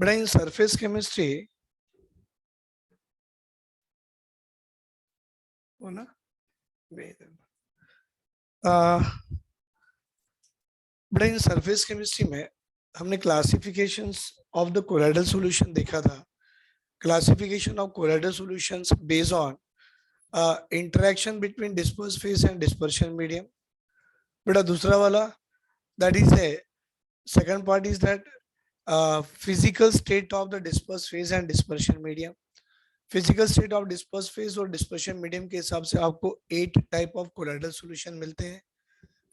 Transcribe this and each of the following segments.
बेटा in surface chemistry हो ना बेटा इन सरफेस केमिस्ट्री में हमने classifications of the colloidal solution देखा था. Classification of colloidal solutions based on interaction between disperse phase and dispersion medium. बेटा दूसरा वाला that is A second part is that physical state of the disperse phase and dispersion medium. Physical state of disperse phase और dispersion medium के हिसाब से आपको 8 type of colloidal solution मिलते हैं.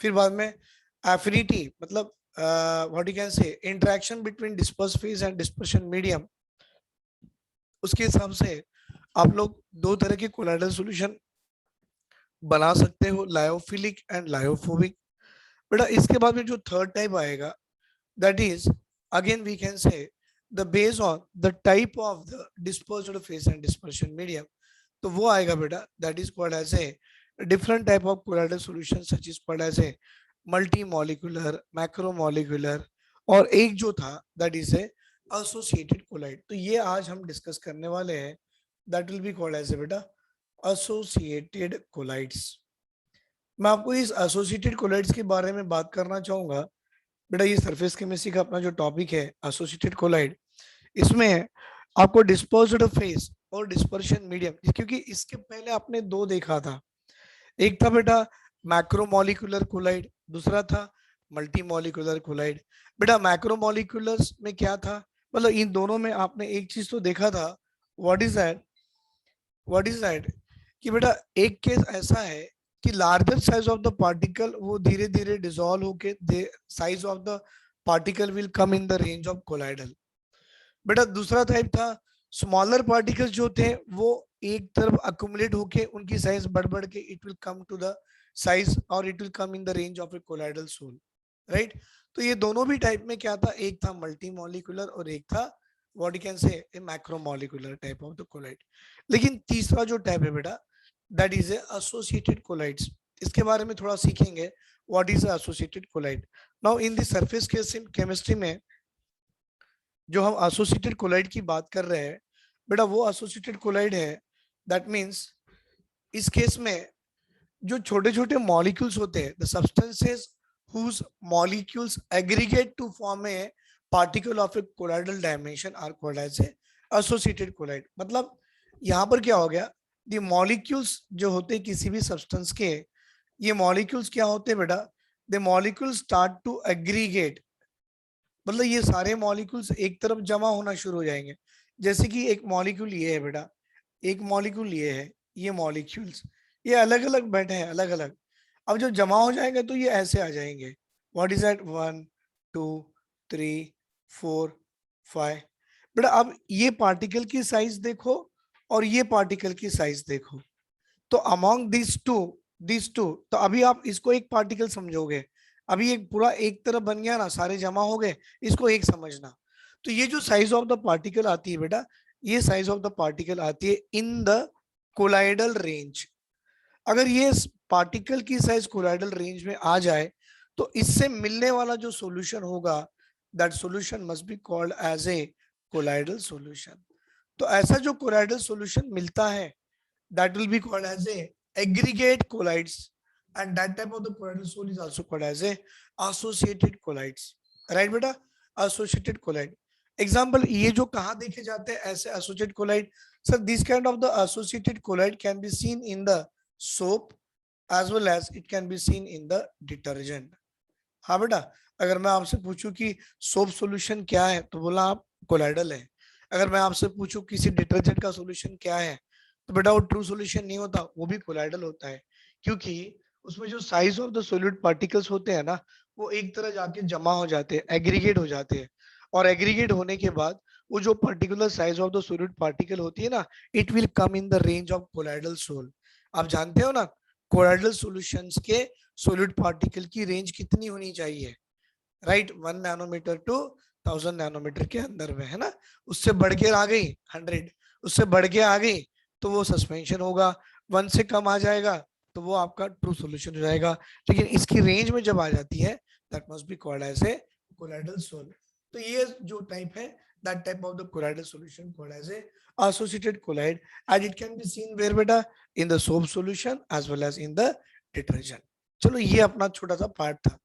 फिर बाद में एफिनिटी मतलब व्हाट यू कैन से interaction between disperse phase and dispersion medium, उसके हिसाब से आप लोग दो तरह के कोलाइडल सॉल्यूशन बना सकते हो, लायोफिलिक एंड लायोफोबिक. बेटा इसके बाद में जो थर्ड टाइप आएगा that is again we can say the based on the type of the dispersed phase and dispersion medium. तो वो आएगा बेटा that is called as a different type of colloidal solution such is called as a multi molecular, macromolecular, और एक जो था that is a associated colloid. तो ये आज हम डिस्कस करने वाले हैं that will be called as ए बेटा एसोसिएटेड कोलाइड्स. मैं आपको इस एसोसिएटेड कोलाइड्स के बारे में बात करना चाहूंगा. बेटा ये सरफेस केमिस्ट्री का अपना जो टॉपिक है एसोसिएटेड कोलाइड, इसमें आपको डिस्पर्स्ड फेज और डिस्पर्शन मीडियम, क्योंकि इसके पहले आपने दो देखा था. एक था बेटा मैक्रोमॉलिक्यूलर कोलाइड, दूसरा था मल्टी मॉलिक्यूलर कोलाइड. बेटा मैक्रोमॉलिक्यूलर्स में क्या था, मतलब इन दोनों में आपने एक चीज तो देखा था. व्हाट इज दैट कि बेटा एक केस ऐसा है कि larger size of the particle वो धीरे धीरे डिसॉल्व होके size of the particle will come in the range of colloidal. बेटा दूसरा टाइप था स्मॉलर पार्टिकल्स जो थे वो एक तरफ अक्यूमुलेट होके उनकी साइज बढ़ बढ़ के it will come to the size और it will come in the range of a colloidal sol, right. तो ये दोनों भी टाइप में क्या था, एक था मल्टी मॉलिक्यूलर और एक था what you can say a macromolecular type of the colloid. लेकिन तीसरा जो टाइप है बेटा that is a associated colloids. इसके बारे में थोड़ा सीखेंगे what is associated colloid. Now in the surface chemistry में जो हम एसोसिएटेड कोलाइड की बात कर रहे हैं बेटा वो एसोसिएटेड कोलाइड है दैट मींस इस केस में जो छोटे छोटे मॉलिक्यूल्स होते हैं the substances whose molecules aggregate to form a particle of a colloidal dimension are called as a associated colloid. मतलब यहाँ पर क्या हो गया, the molecules जो होते हैं किसी भी सब्सटेंस के, ये मॉलिक्यूल्स क्या होते हैं बेटा, the molecules start to aggregate, मतलब ये सारे मॉलिक्यूल्स एक तरफ जमा होना शुरू हो जाएंगे. जैसे कि एक मॉलिक्यूल ये है बेटा, एक मॉलिक्यूल ये है, ये मॉलिक्यूल्स ये अलग अलग बैठे हैं अलग अलग. अब जब जमा हो जाएंगे तो ये ऐसे आ जाएंगे. What is that 1 2 3 4 5. बेटा अब ये पार्टिकल की साइज देखो और ये पार्टिकल की साइज देखो, तो अमॉन्ग दिस टू तो अभी आप इसको एक पार्टिकल समझोगे. अभी एक पूरा एक तरफ बन गया ना, सारे जमा हो गए, इसको एक समझना. तो ये जो साइज ऑफ द पार्टिकल आती है बेटा, ये साइज ऑफ द पार्टिकल आती है इन द कोलाइडल रेंज. अगर ये पार्टिकल की साइज कोलाइडल रेंज में आ जाए तो इससे मिलने वाला जो सॉल्यूशन होगा that solution must be called as a colloidal solution. तो ऐसा जो कोलाइडल सॉल्यूशन मिलता है that will be called as a aggregate colloids and that type of the colloidal sol is also called as a associated colloids, right बेटा, associated colloid. Example ये जो कहां देखे जाते हैं ऐसे associated colloid, sir this kind of the associated colloid can be seen in the soap as well as it can be seen in the detergent. हाँ बेटा, अगर मैं आपसे पूछूं कि सोप सॉल्यूशन क्या है तो बोला आप कोलाइडल है. अगर मैं आपसे पूछूं किसी डिटर्जेंट का सॉल्यूशन क्या है तो बेटा वो ट्रू सॉल्यूशन नहीं होता, वो भी कोलाइडल होता है, क्योंकि उसमें जो size of the solid particles होते हैं ना वो एक तरह जाके जमा हो जाते हैं, एग्रीगेट हो जाते हैं, और एग्रीगेट होने के बाद वो जो particular size of the solid particle होती है ना it will come in the range of colloidal sol. आप जानते हो ना कोलाइडल सॉल्यूशंस के सॉलिड पार्टिकल की रेंज कितनी होनी चाहिए, राइट, 1 नैनोमीटर टू 1000 नैनोमीटर के अंदर में, है ना. उससे बढ़ के आ गई 100, उससे बढ़ के आ गई तो वो सस्पेंशन होगा, 1 से कम आ जाएगा तो वो आपका ट्रू सॉल्यूशन हो जाएगा. लेकिन इसकी रेंज में जब आ जाती है that must be called as a colloidal sol. तो ये जो टाइप है that type of the colloidal solution called as a associated colloid, and it can be seen where beta in the soap solution as well as in the detergent. चलो ये अपना छोटा सा part था,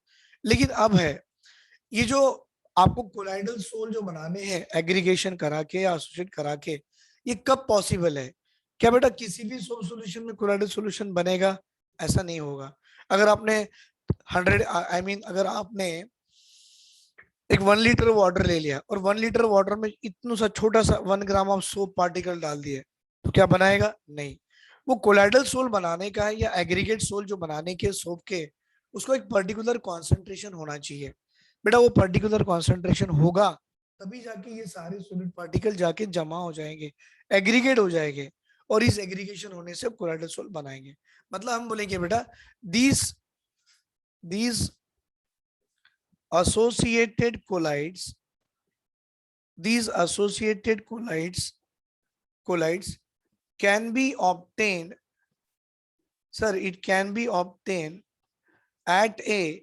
लेकिन अब है ये जो आपको कोलाइडल सोल जो बनाने हैं एग्रीगेशन करा के या एसोसिएट करा के, ये कब पॉसिबल है? क्या बेटा किसी भी सोप सॉल्यूशन में कोलाइडल सॉल्यूशन बनेगा? ऐसा नहीं होगा। अगर आपने 100 आई मीन अगर आपने एक 1 लीटर वाटर ले लिया और 1 लीटर वाटर में इतना सा छोटा सा 1 ग्राम ऑफ सोप पार्टिकल डाल दिए, तो क्या बनाएगा? नहीं। वो कोलाइडल सोल बनाने का है या एग्रीगेट सोल जो बनाने के सोप के, उसको एक पर्टिकुलर कॉन्सेंट्रेशन होना चाहिए। बेटा वो पर्टिकुलर कॉन्सेंट्रेशन होगा तभी जाके ये सारे सॉलिड पार्टिकल जाके जमा हो जाएंगे, एग्रीगेट हो जाएंगे, और इस एग्रीगेशन होने से कोलाइडल सोल बनाएंगे। मतलब हम बोलेंगे बेटा these associated colloids can be obtained, sir, it can be obtained at a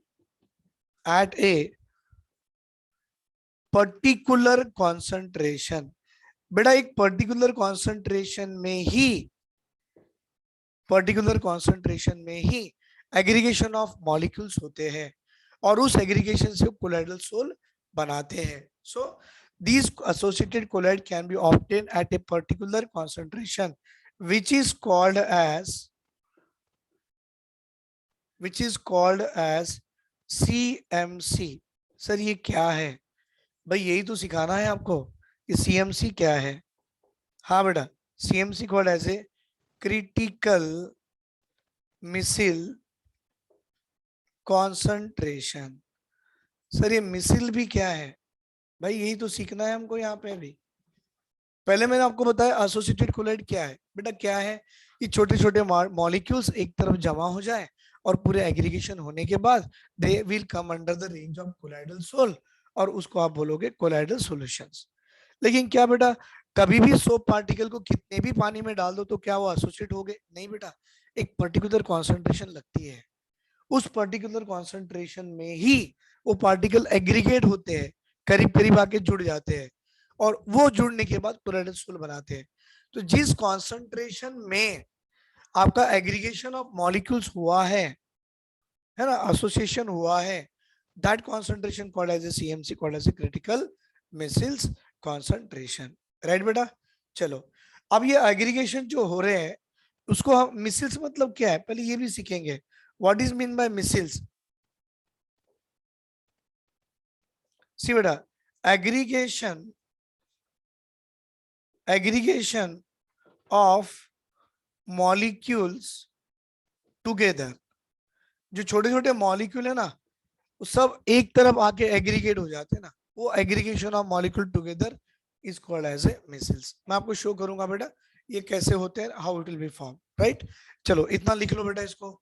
particular concentration. बेटा एक पर्टिकुलर कॉन्सेंट्रेशन में ही एग्रीगेशन ऑफ मॉलिक्यूल्स होते हैं और उस एग्रीगेशन से कोलाइडल सोल बनाते हैं। सो these associated colloid can be obtained at a particular concentration which is called as CMC। Sir ये क्या है भाई? यही तो सिखाना है आपको कि CMC क्या है। हाँ बेटा, CMC called as a critical micelle concentration. Sir ये मिसिल भी क्या है भाई? यही तो सीखना है हमको यहाँ पे भी। पहले मैंने आपको बताया एसोसिएटेड कोलाइड क्या है। बेटा क्या है? ये छोटे छोटे मॉलिक्यूल्स एक तरफ जमा हो जाए और पूरे एग्रीगेशन होने के बाद they will come under the range of colloidal sol, और उसको आप बोलोगे कोलाइडल सॉल्यूशंस। लेकिन क्या बेटा कभी भी सोप पार्टिकल को कितने भी पानी में डाल दो तो क्या वो एसोसिएट हो गए? नहीं बेटा, एक पर्टिकुलर कॉन्सेंट्रेशन लगती है, उस पर्टिकुलर कॉन्सेंट्रेशन में ही वो पार्टिकल एग्रीगेट होते हैं, करीब करीब आके जुड़ जाते हैं, और वो जुड़ने के बाद कोलाइडल सोल बनाते हैं। तो जिस कॉन्सेंट्रेशन में आपका एग्रीगेशन ऑफ मॉलिक्यूल्स हुआ है ना, एसोसिएशन हुआ है, that concentration called as a CMC, called as a critical micelles concentration. Right बेटा? चलो अब ये एग्रीगेशन जो हो रहे हैं उसको हम मिसिल्स मतलब क्या है पहले ये भी सीखेंगे। What is mean by micelles? See बेटा, एग्रीगेशन ऑफ मॉलिक्यूल्स टुगेदर। जो छोटे छोटे मॉलिक्यूल है ना वो सब एक तरफ आके एग्रीगेट हो जाते हैं ना, वो aggregation of molecule together is called as a micelles. मैं आपको शो करूंगा बेटा ये कैसे होते हैं, how it will be form. Right? चलो इतना लिख लो बेटा इसको।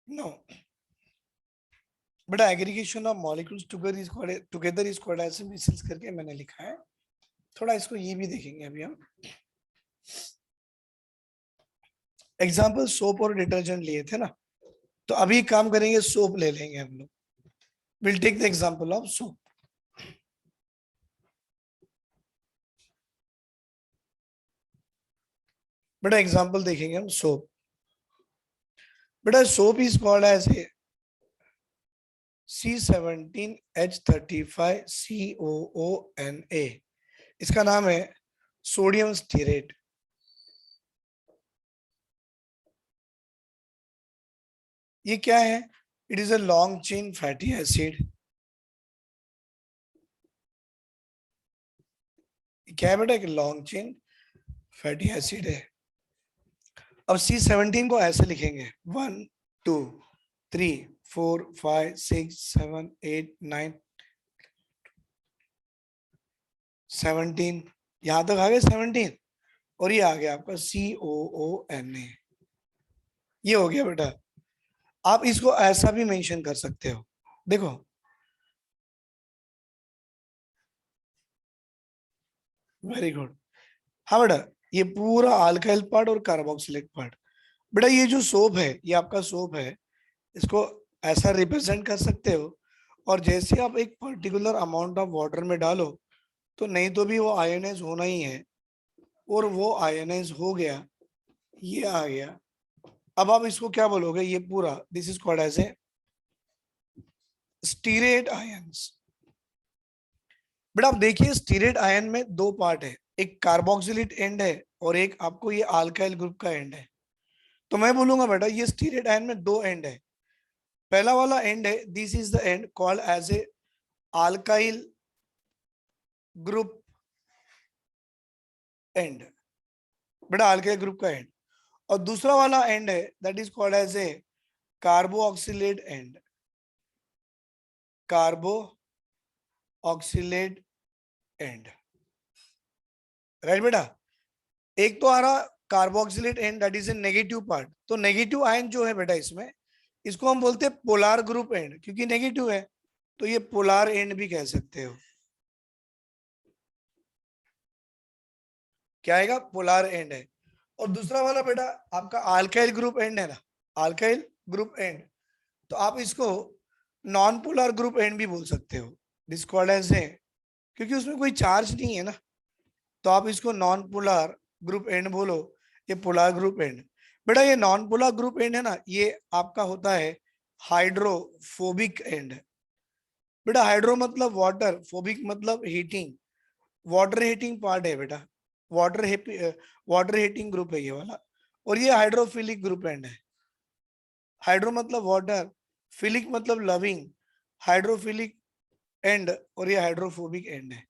नो बेटा, aggregation of molecules together is called as micelles करके मैंने लिखा है। थोड़ा इसको ये भी देखेंगे अभी हम। एग्जाम्पल सोप और डिटर्जेंट लिए थे ना, तो अभी काम करेंगे सोप ले लेंगे हम लोग। Will take the example of soap. बेटा एग्जाम्पल देखेंगे हम सोप। बेटा soap is called as a C17H35COONA। इसका नाम है सोडियम स्टीरेट। ये क्या है? It is a long chain fatty acid. क्या है बेटा? एक लॉन्ग चेन फैटी एसिड है। अब C17 को ऐसे लिखेंगे 1 2 3 4 5 6 7 8 9 17, यहां तक आ गया 17, और ये आ गया आपका COONA। ये हो गया बेटा। आप इसको ऐसा भी मेंशन कर सकते हो, देखो, वेरी गुड। हाँ बेटा, ये पूरा अल्काइल पार्ट और कार्बोक्सिलिक पार्ट। बेटा ये जो सोप है, ये आपका सोप है, इसको ऐसा रिप्रेजेंट कर सकते हो, और जैसे आप एक पर्टिकुलर अमाउंट ऑफ वाटर में डालो, तो नहीं तो भी वो आयोनाइज होना ही है, और वो आयोनाइज हो गया, ये आ गया। अब आप इसको क्या बोलोगे, ये पूरा this is called as a stearate ions. But आप देखिए स्टीरेट आयन में दो पार्ट है, एक कार्बोक्सिलेट एंड है और एक आपको ये अल्काइल ग्रुप का एंड है। तो मैं बोलूंगा बेटा ये स्टीरेट आयन में दो एंड है। पहला वाला एंड है, this is the end called as a alkyl group end, बेटा अल्काइल ग्रुप का एंड। और दूसरा वाला एंड है that is called as a carboxylate end, carboxylate end, right बेटा। एक तो आ रहा carboxylate end that is a negative part, तो नेगेटिव आयन जो है बेटा इसमें, इसको हम बोलते हैं पोलार ग्रुप एंड, क्योंकि नेगेटिव है, तो ये पोलार एंड भी कह सकते हो। क्या आएगा, पोलार एंड है। और दूसरा वाला बेटा आपका अल्काइल ग्रुप एंड है ना, अल्काइल ग्रुप एंड, तो आप इसको नॉन पोलर ग्रुप एंड भी बोल सकते हो, दिस कॉल्ड एज ए, क्योंकि उसमें कोई चार्ज नहीं है ना, तो आप इसको नॉन पोलर ग्रुप एंड बोलो, ये पोलर ग्रुप एंड। बेटा ये नॉन पोलर ग्रुप एंड है ना, ये आपका होता है हाइड्रोफोबिक एंड। बेटा हाइड्रो मतलब वाटर, फोबिक मतलब हीटिंग, वाटर हीटिंग पार्ट है बेटा, वाटर वाटर हीटिंग ग्रुप है ये वाला। और ये हाइड्रोफिलिक ग्रुप एंड है। हाइड्रो मतलब वाटर, फिलिक मतलब लविंग, हाइड्रोफिलिक एंड, और ये हाइड्रोफोबिक एंड है।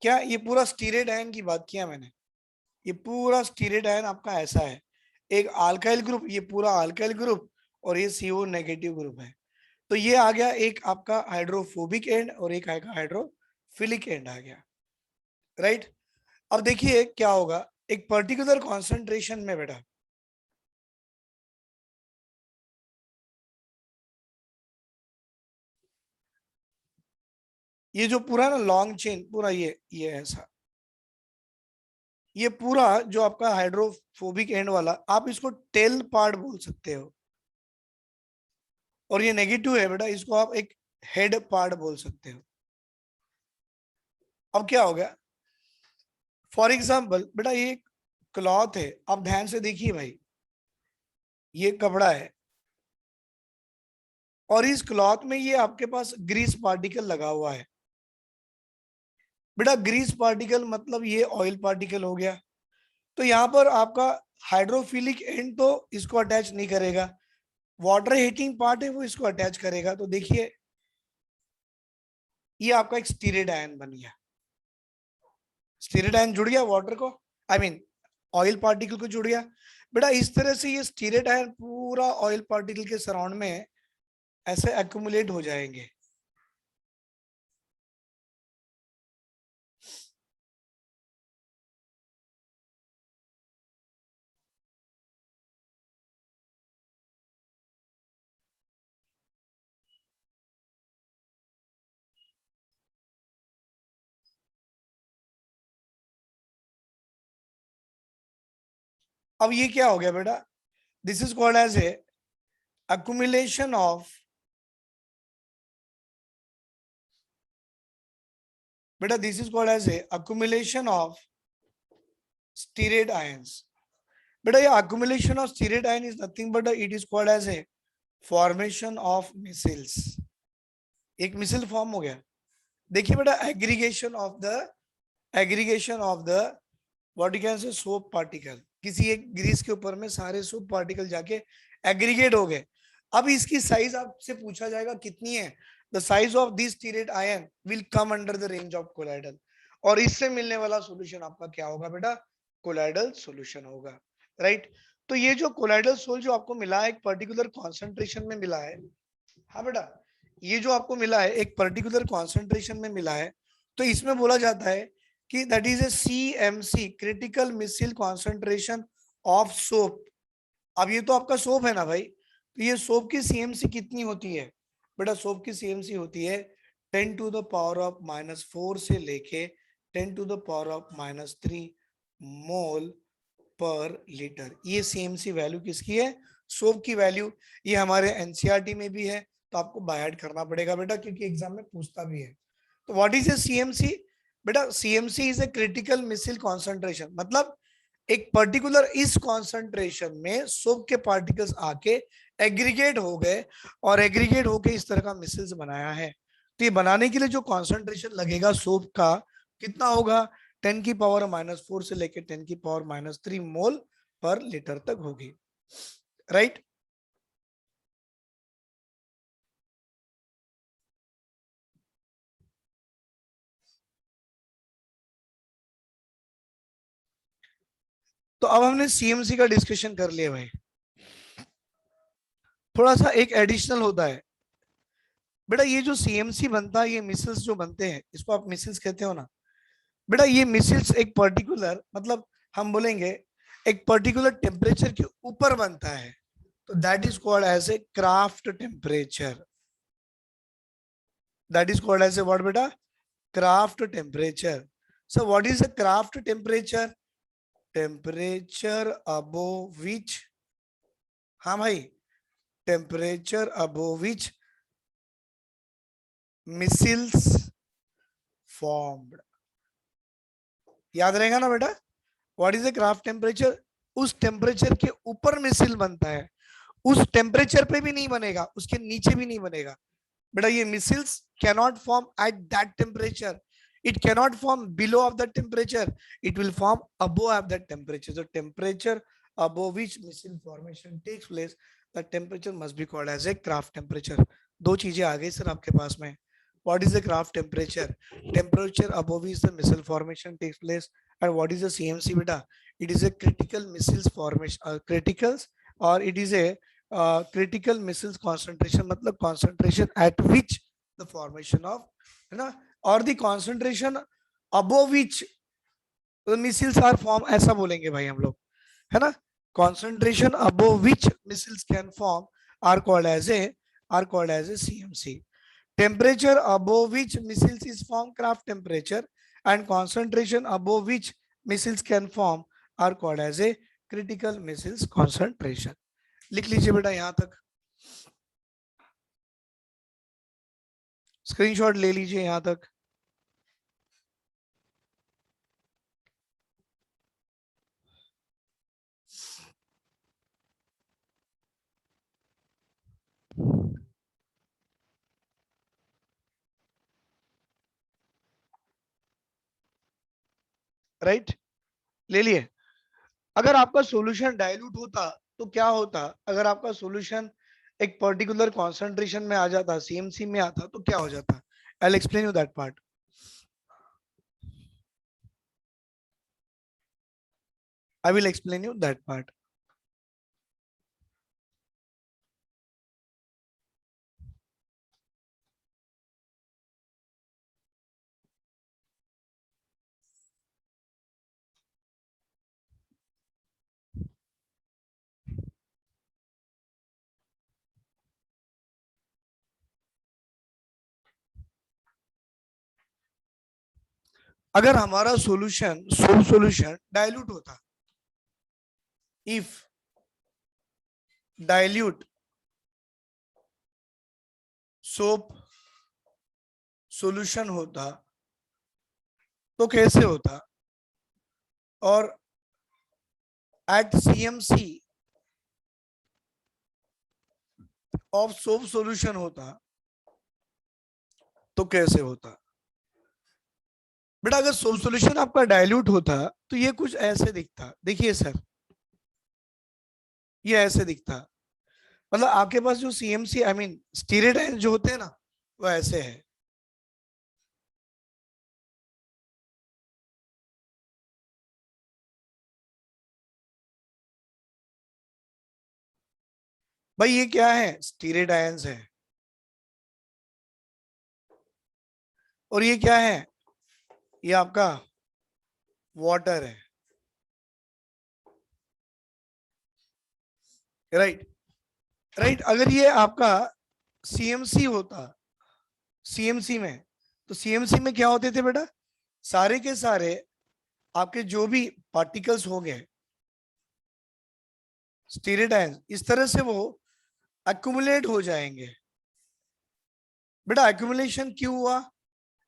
क्या ये पूरा स्टीरेट आयन की बात किया मैंने, ये पूरा स्टीरेट आयन आपका ऐसा है, एक अल्काइल ग्रुप, ये पूरा अल्काइल ग्रुप, और ये CO नेगेटिव ग्रुप है। तो ये आ गया एक आपका हाइड्रोफोबिक एंड और एक आएगा हाइड्रोफिलिक एंड आ गया, राइट। अब देखिए क्या होगा एक पर्टिकुलर कॉन्सेंट्रेशन में बेटा, ये जो पूरा ना लॉन्ग चेन पूरा ये ऐसा, ये पूरा जो आपका हाइड्रोफोबिक एंड वाला, आप इसको टेल पार्ट बोल सकते हो, और ये नेगेटिव है बेटा, इसको आप एक हेड पार्ट बोल सकते हो। अब क्या हो गया, फॉर एग्जाम्पल बेटा ये क्लॉथ है, आप ध्यान से देखिए भाई, ये कपड़ा है, और इस क्लॉथ में ये आपके पास ग्रीस पार्टिकल लगा हुआ है। बेटा ग्रीस पार्टिकल मतलब ये ऑयल पार्टिकल हो गया, तो यहाँ पर आपका हाइड्रोफिलिक एंड तो इसको अटैच नहीं करेगा, वाटर हीटिंग पार्ट है वो इसको अटैच करेगा। तो देखिए ये आपका एक स्टीरेट आयन बन गया, स्टीरेट आयन जुड़ गया वाटर को, आई मीन ऑयल पार्टिकल को जुड़ गया। बेटा इस तरह से ये स्टीरेट आयन पूरा ऑयल पार्टिकल के सराउंड में ऐसे एक्यूमुलेट हो जाएंगे। अब ये क्या हो गया बेटा, this is called as a accumulation of, बेटा this is called as a accumulation of stearate ions। बेटा ये accumulation of stearate ion is nothing but it is called as a formation of missiles। एक missile form हो गया। देखिए बेटा aggregation of the what you can से soap particle, किसी एक ग्रीस के ऊपर में सारे सोप पार्टिकल जाके एग्रीगेट हो गए। अब इसकी साइज आपसे पूछा जाएगा कितनी है, the size of this stearate ion will come under the range of colloidal, और इससे मिलने वाला सॉल्यूशन आपका क्या होगा बेटा, कोलाइडल सॉल्यूशन होगा, राइट। तो ये जो कोलाइडल सोल जो आपको मिला है एक पर्टिकुलर कॉन्सेंट्रेशन में मिला है, हाँ बेटा, ये जो आपको मिला है एक पर्टिकुलर कॉन्सेंट्रेशन में मिला है, तो इसमें बोला जाता है कि that is A CMC, critical missile concentration of soap. अब ये तो आपका सोप है ना भाई, तो ये सोप की CMC कितनी होती है बेटा? सोप की CMC होती है 10⁻⁻⁴ से लेके 10⁻⁻³ मोल पर लीटर। ये CMC वैल्यू किसकी है? सोप की वैल्यू। ये हमारे एनसीईआरटी में भी है, तो आपको बायड करना पड़ेगा बेटा, क्योंकि एग्जाम में पूछता भी है। तो व्हाट इज ए CMC बेटा? CMC is a critical missile concentration, मतलब एक पर्टिकुलर इस कॉन्सेंट्रेशन में सोप के पार्टिकल्स आके एग्रीगेट हो गए और एग्रीगेट होके इस तरह का मिसाइल्स बनाया है। तो ये बनाने के लिए जो कॉन्सेंट्रेशन लगेगा सोप का कितना होगा? 10⁻⁻⁴ से लेके 10⁻³ मोल पर लीटर तक होगी, राइट? तो अब हमने CMC का डिस्कशन कर लिया भाई। थोड़ा सा एक एडिशनल होता है बेटा, ये जो CMC बनता है, ये मिसिल्स जो बनते हैं, इसको आप मिसिल्स कहते हो ना बेटा। ये मिसिल्स एक पर्टिकुलर, मतलब हम बोलेंगे एक पर्टिकुलर टेम्परेचर के ऊपर बनता है, तो that is called as a kraft temperature. That is called as a what बेटा? Kraft temperature. So what is a kraft temperature? Temperature above which, हाँ भाई, temperature above which micelles formed. याद रहेगा ना बेटा? What is the kraft temperature? उस temperature के ऊपर मिसिल बनता है, उस टेम्परेचर पे भी नहीं बनेगा, उसके नीचे भी नहीं बनेगा बेटा। ये measles cannot form at that temperature, it cannot form below of that temperature, it will form above that temperature. The temperature above which missile formation takes place, the temperature must be called as a Kraft temperature. दो चीजें आ गई sir आपके पास में। what is the Kraft temperature? Temperature above which the missile formation takes place. And what is the CMC beta? It is a critical missiles formation, criticals, or it is a critical missiles concentration, मतलब concentration at which the formation of, है ना, और the concentration above which micelles are form, ऐसा बोलेंगे भाई हम लोग, है ना। Concentration above which micelles can form are called as a CMC. Temperature above which micelles is form Kraft temperature, and concentration above which micelles can form are called as a critical micelles concentration. लिख लीजिए बेटा यहां तक, screenshot ले लीजिए यहां तक। Right, ले लिए। अगर आपका सॉल्यूशन डाइल्यूट होता तो क्या होता? अगर आपका सॉल्यूशन एक पर्टिकुलर कॉन्सेंट्रेशन में आ जाता, CMC में आता, तो क्या हो जाता? I will explain you that part. I will explain you that part. अगर हमारा सॉल्यूशन डाइल्यूट होता, इफ डाइल्यूट सोप सॉल्यूशन होता तो कैसे होता? और at CMC of soap solution होता तो कैसे होता? बेटा अगर सोप सॉल्यूशन आपका डाइल्यूट होता तो ये कुछ ऐसे दिखता, देखिए सर, ये ऐसे दिखता। मतलब आपके पास जो CMC आई मीन स्टीरेडाइन जो होते हैं ना, वो ऐसे है। भाई ये क्या है? स्टीरेडायंस है। और ये क्या है? ये आपका वाटर है, राइट राइट। अगर ये आपका सीएमसी होता, सीएमसी में, तो सीएमसी में क्या होते थे बेटा, सारे के सारे आपके जो भी पार्टिकल्स होंगे स्टीरेट आयंस, इस तरह से वो एक्युमुलेट हो जाएंगे। बेटा एक्युमुलेशन क्यों हुआ?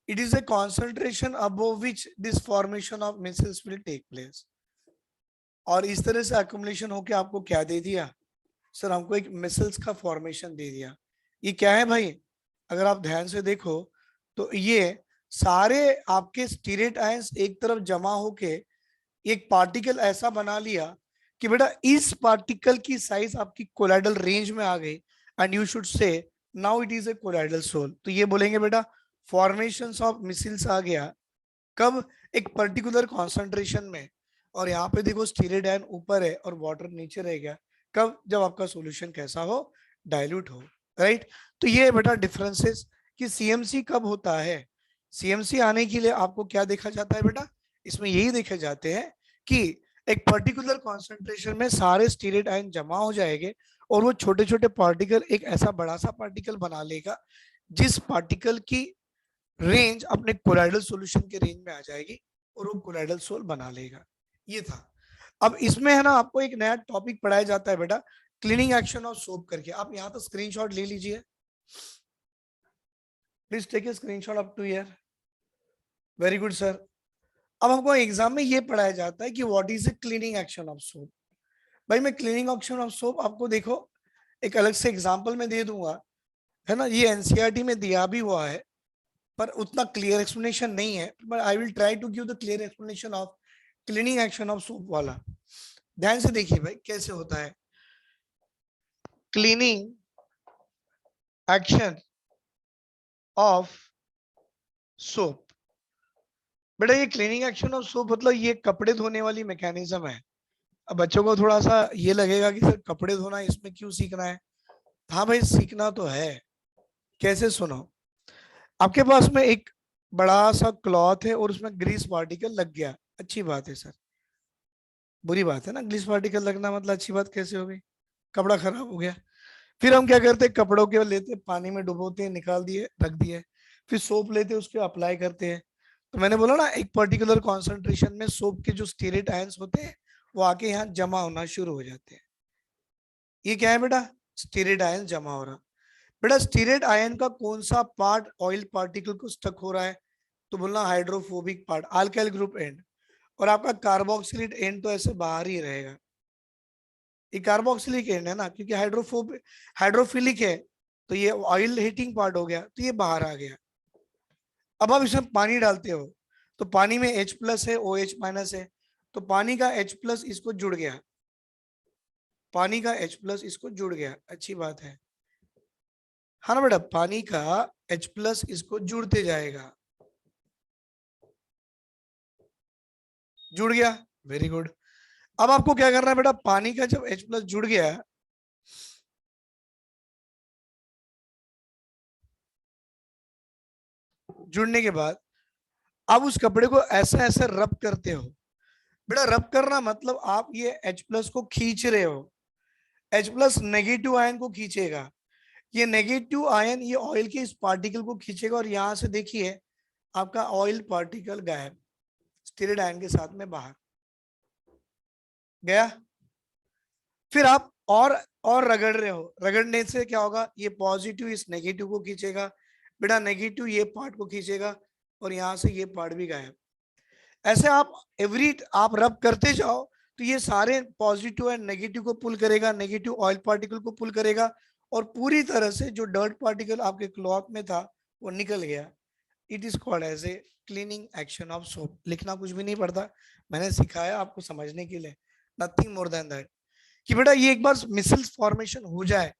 It is a concentration above which this formation of micelles will take place. और इस तरह से एक्युमुलेशन होके आपको क्या दे दिया सर, हमको एक मिसल्स का फॉर्मेशन दे दिया। ये क्या है भाई, अगर आप ध्यान से देखो तो ये सारे आपके स्टीरेट आयंस एक तरफ जमा होके एक पार्टिकल ऐसा बना लिया कि बेटा इस पार्टिकल की साइज आपकी कोलाइडल रेंज में आ गई, and you should say now it is a colloidal sol. तो ये बोलेंगे बेटा फॉर्मेशंस ऑफ मिसिल्स आ गया कब, एक पर्टिकुलर कॉन्सेंट्रेशन में। और यहाँ पे देखो स्टीरेट आयन ऊपर है और वाटर नीचे रह गया, कब, जब आपका सॉल्यूशन कैसा हो, डाइल्यूट हो, राइट। तो ये बेटा डिफरेंसेस कि सीएमसी कब होता है। सीएमसी आने के लिए आपको क्या देखा जाता है बेटा, इसमें यही देखे जाते हैं कि एक पर्टिकुलर कॉन्सेंट्रेशन में सारे स्टीरेट आयन जमा हो जाएंगे और वो छोटे छोटे पार्टिकल एक ऐसा बड़ा सा पार्टिकल बना लेगा जिस पार्टिकल की रेंज अपने कोलाइडल सॉल्यूशन के रेंज में आ जाएगी और वो कोलाइडल सोल बना लेगा। ये था। अब इसमें है ना आपको एक नया टॉपिक पढ़ाया जाता है बेटा, क्लीनिंग एक्शन ऑफ सोप करके। आप यहाँ तो स्क्रीनशॉट ले लीजिए, please take a screenshot up to here. Very good sir. अब हमको एग्जाम में ये पढ़ाया जाता है कि what is a cleaning action of soap. भाई मैं क्लीनिंग एक्शन ऑफ सोप आपको देखो एक अलग से एग्जाम्पल में दे दूंगा, है ना, ये एनसीईआरटी में दिया भी हुआ है पर उतना क्लियर एक्सप्लेनेशन नहीं है, but I will try to give the clear explanation of cleaning action of soap वाला। ध्यान से देखिए भाई कैसे होता है क्लीनिंग एक्शन ऑफ सोप। बेटा ये क्लीनिंग एक्शन ऑफ सोप मतलब ये कपड़े धोने वाली मैकेनिज्म है। अब बच्चों को थोड़ा सा ये लगेगा कि सर कपड़े धोना इसमें क्यों सीखना है। हाँ भाई सीखना तो है। कैसे, सुनो, आपके पास में एक बड़ा सा क्लॉथ है और उसमें ग्रीस पार्टिकल लग गया, अच्छी बात है सर, बुरी बात है ना, ग्रीस पार्टिकल लगना मतलब अच्छी बात कैसे होगी, कपड़ा खराब हो गया। फिर हम क्या करते हैं, कपड़ों के लेते पानी में डुबोते हैं, निकाल दिए रख दिए, फिर सोप लेते हैं उसके अप्लाई करते हैं। तो मैंने बोला ना एक पर्टिकुलर कॉन्सेंट्रेशन में सोप के जो स्टीरेट आयंस होते हैं वो आके यहाँ जमा होना शुरू हो जाते हैं। ये क्या है बेटा, स्टीरेट आयन जमा हो रहा। बेटा स्टीरेट आयन का कौन सा पार्ट ऑयल पार्टिकल को स्टक हो रहा है, तो बोलना hydrophobic part, alkyl group and. और आपका कार्बोक्सिलिक एंड तो ऐसे बाहर ही रहेगा, ये कार्बोक्सिलिक एंड है ना, क्योंकि हाइड्रोफिलिक है, तो ये ऑयल हीटिंग पार्ट हो गया, तो ये बाहर आ गया। अब आप इसमें पानी डालते हो तो पानी में H प्लस है, OH माइनस है, तो पानी का H प्लस इसको जुड़ गया, पानी का H प्लस इसको जुड़ गया, अच्छी बात है। हाँ ना बेटा, पानी का H प्लस इसको जुड़ते जाएगा, जुड़ गया, वेरी गुड। अब आपको क्या करना है बेटा, पानी का जब H प्लस जुड़ गया, जुड़ने के बाद आप उस कपड़े को ऐसा ऐसा रब करते हो। बेटा रब करना मतलब आप ये H प्लस को खींच रहे हो, H प्लस नेगेटिव आयन को खींचेगा, ये नेगेटिव आयन ये ऑयल के इस पार्टिकल को खींचेगा और यहां से देखिए आपका ऑयल पार्टिकल गायब, स्टीरेट आयन के साथ में बाहर गया। फिर आप और रगड़ रहे हो, रगड़ने से क्या होगा, ये पॉजिटिव इस नेगेटिव को खींचेगा, बेटा नेगेटिव ये पार्ट को खींचेगा और यहां से ये पार्ट भी गायब। ऐसे आप रब करते जाओ तो ये सारे पॉजिटिव एंड नेगेटिव को पुल करेगा, नेगेटिव ऑयल पार्टिकल को पुल करेगा और पूरी तरह से जो डर्ट पार्टिकल आपके क्लॉथ में था वो निकल गया। It is called as a cleaning action of soap. लिखना कुछ भी नहीं पड़ता, मैंने सिखाया आपको समझने के लिए, नथिंग मोर देन दैट। कि बेटा ये एक बार मिसल्स फॉर्मेशन हो जाए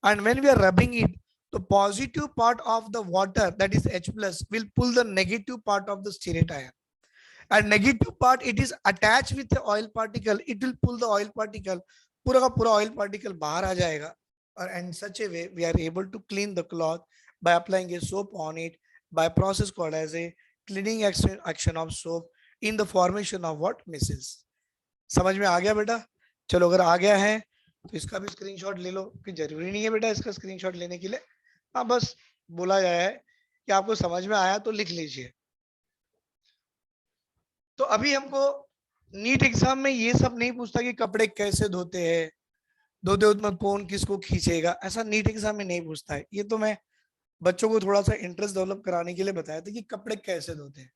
and when we are rubbing it, तो positive part of the water that is H plus will pull the negative part of the stearate ion, and negative part it is attached with the oil particle, it will pull the oil particle, पूरा का पूरा oil particle बाहर आ जाएगा। और in such a way we are able to clean the cloth by applying a soap on it by process called as a cleaning action of soap in the formation of what measles. समझ में आ गया बेटा? चलो अगर आ गया है तो इसका भी स्क्रीनशॉट ले लो, कि जरूरी नहीं है बेटा इसका स्क्रीनशॉट लेने के लिए, हाँ बस बोला गया है कि आपको समझ में आया तो लिख लीजिए। तो अभी हमको नीट एग्जाम में ये सब नहीं पूछता कि कपड़े कैसे धोते हैं, धोते में कौन किसको खींचेगा, ऐसा नीट एग्जाम में नहीं पूछता है। ये तो मैं बच्चों को थोड़ा सा इंटरेस्ट डेवलप कराने के लिए बताया था कि कपड़े कैसे धोते हैं,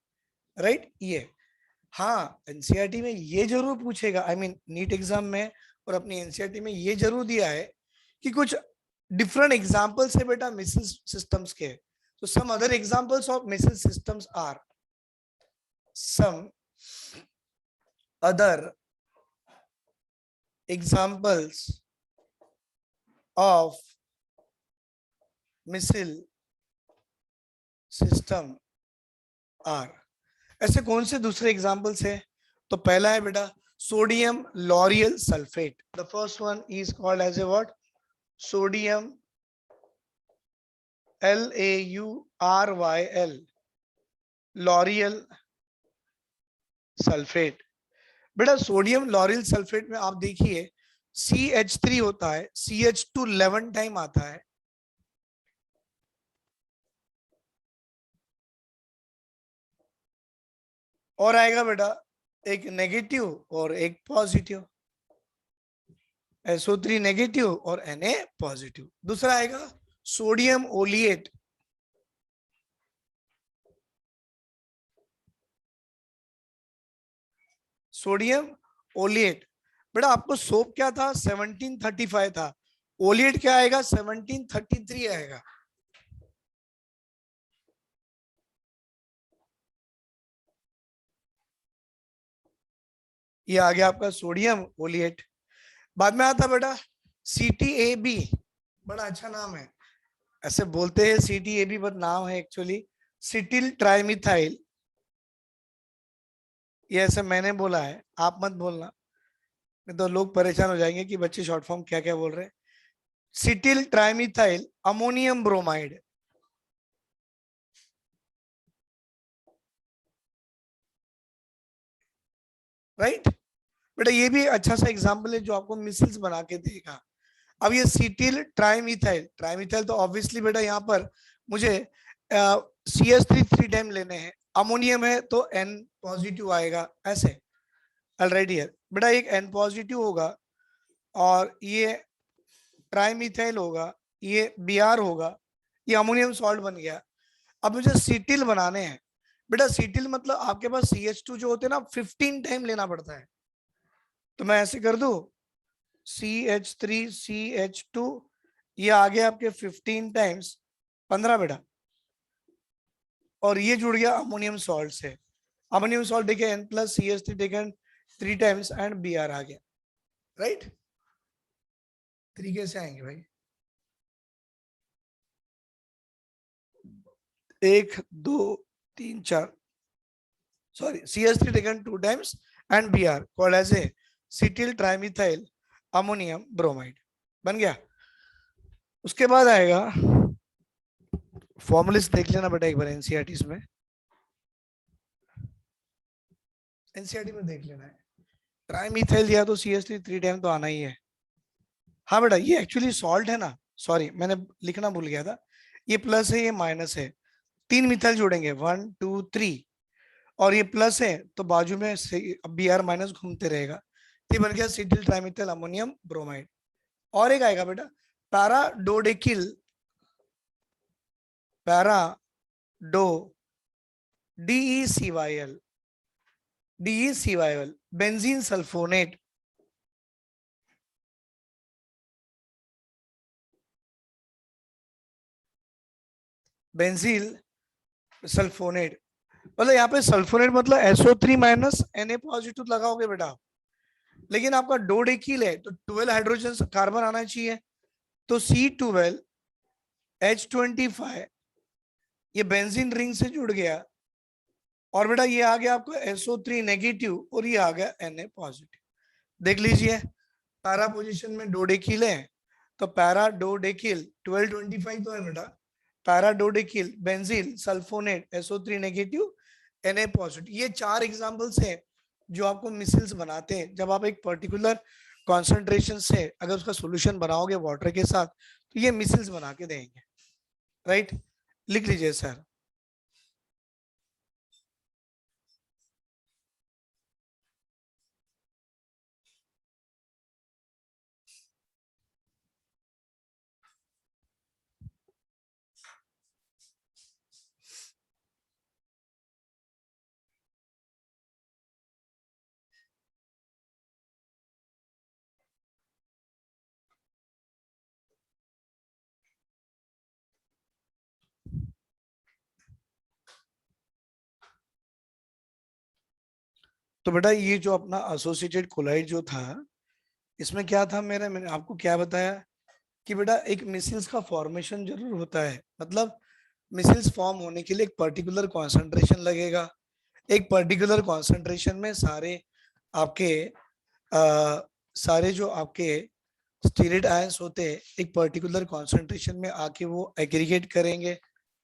राइट। ये हाँ एनसीईआरटी में ये जरूर पूछेगा, आई मीन नीट एग्जाम में और अपनी एनसीईआरटी में ये जरूर दिया है कि कुछ डिफरेंट एग्जांपल्स है बेटा मिसल सिस्टम्स के। तो some other examples of micelle systems are, some other examples of missile system are, ऐसे कौन से दूसरे एग्जांपल्स है? तो पहला है बेटा sodium lauryl sulphate. The first one is called as a what? Sodium LAURYL, lauryl sulphate. बेटा सोडियम लॉरियल सल्फेट में आप देखिए CH3 होता है, CH2 11 टाइम आता है, और आएगा बेटा एक नेगेटिव और एक पॉजिटिव, SO3 नेगेटिव और Na पॉजिटिव। दूसरा आएगा सोडियम ओलिएट, सोडियम ओलिएट। बेटा आपको सोप क्या था? 1735 था, ओलिएट क्या आएगा? 1733 आएगा। ये आ गया आपका सोडियम ओलिएट। बाद में आता बेटा CTAB, बड़ा अच्छा नाम है, ऐसे बोलते हैं CTAB पर नाम है एक्चुअली सिटिल ट्राइमिथाइल। ये ऐसे मैंने बोला है, आप मत बोलना, नहीं तो लोग परेशान हो जाएंगे कि बच्चे शॉर्ट फॉर्म क्या क्या बोल रहे हैं। सिटिल ट्राइमिथाइल अमोनियम ब्रोमाइड, राइट बेटा। ये भी अच्छा सा एग्जांपल है जो आपको मिसिल्स बना के देगा। अब ये सीटिल ट्राइमिथाइल, ट्राइमिथाइल तो ऑब्वियसली बेटा यहाँ पर मुझे CH3 3 टाइम लेने हैं, अमोनियम है तो N पॉजिटिव आएगा ऐसे। ऑलराइट है बेटा, एक N पॉजिटिव होगा और ये ट्राइमिथाइल होगा, ये Br होगा, ये अमोनियम सॉल्ट बन गया। अब मुझे सीटिल बनाने हैं बेटा, सीटिल मतलब आपके पास CH2 जो होते हैं ना 15 टाइम लेना पड़ता है, तो मैं ऐसे कर दूं CH3 CH2, ये आ गया आपके 15 टाइम्स 15 बेटा, और ये जुड़ गया अमोनियम सॉल्ट से। अमोनियम सॉल्ट देखिए N plus CH3 taken 3 times and Br आ गया, राइट। तरीके से आएंगे भाई, 1 2 3 4, sorry CH3 taken 2 times and Br called as a cetyl trimethyl ammonium bromide बन गया। उसके बाद आएगा फॉर्मुलिस, देख लेना बेटा एक बार एनसीईआरटी में, एनसीईआरटी में देख लेना है। ट्राइमिथाइल दिया तो CH3 3 टाइम तो आना ही है। हाँ बेटा ये एक्चुअली सॉल्ट है ना, सॉरी मैंने लिखना भूल गया था, ये प्लस है ये माइनस है, 3 मिथाइल जोड़ेंगे 1 2 3, और ये प्लस है तो बाजू में Br माइनस घूमते रहेगा, ये बन गया सिटिल ट्राइमिथाइल अमोनियम ब्रोमाइड। और एक आएगा बेटा paradodecyl, para DECYL, DECYL benzene sulphonate, benzyl sulphonate, मतलब यहाँ पे सल्फोनेट मतलब SO3 माइनस Na पॉजिटिव लगाओगे बेटा, लेकिन आपका डोडेकिल है तो 12 हाइड्रोजन कार्बन आना चाहिए, तो C12H25 ये बेंजीन रिंग से जुड़ गया, और बेटा ये आ गया आपको SO3 नेगेटिव और ये आ गया Na पॉजिटिव। देख लीजिए पैरा पोजीशन में डोडेकिल है, तो पैरा डोडेकिल 1225 तो है बेटा, para dodecyl benzyl sulphonate SO3 negative Na positive. ये 4 एग्जांपल्स हैं जो आपको मिसिल्स बनाते हैं। जब आप एक पर्टिकुलर कॉन्सेंट्रेशन से अगर उसका सॉल्यूशन बनाओगे वाटर के साथ तो ये मिसिल्स बना के देंगे, राइट? लिख लीजिए सर। तो बेटा ये जो अपना एसोसिएटेड कोलाइड जो था, इसमें क्या था, मैंने आपको क्या बताया कि बेटा एक मिसिल्स का फॉर्मेशन जरूर होता है। मतलब मिसिल्स फॉर्म होने के लिए एक पर्टिकुलर कॉन्सेंट्रेशन लगेगा। एक पर्टिकुलर कॉन्सेंट्रेशन में सारे आपके सारे जो आपके स्टीरेट आयंस होते हैं एक पर्टिकुलर कॉन्सेंट्रेशन में आके वो एग्रीगेट करेंगे,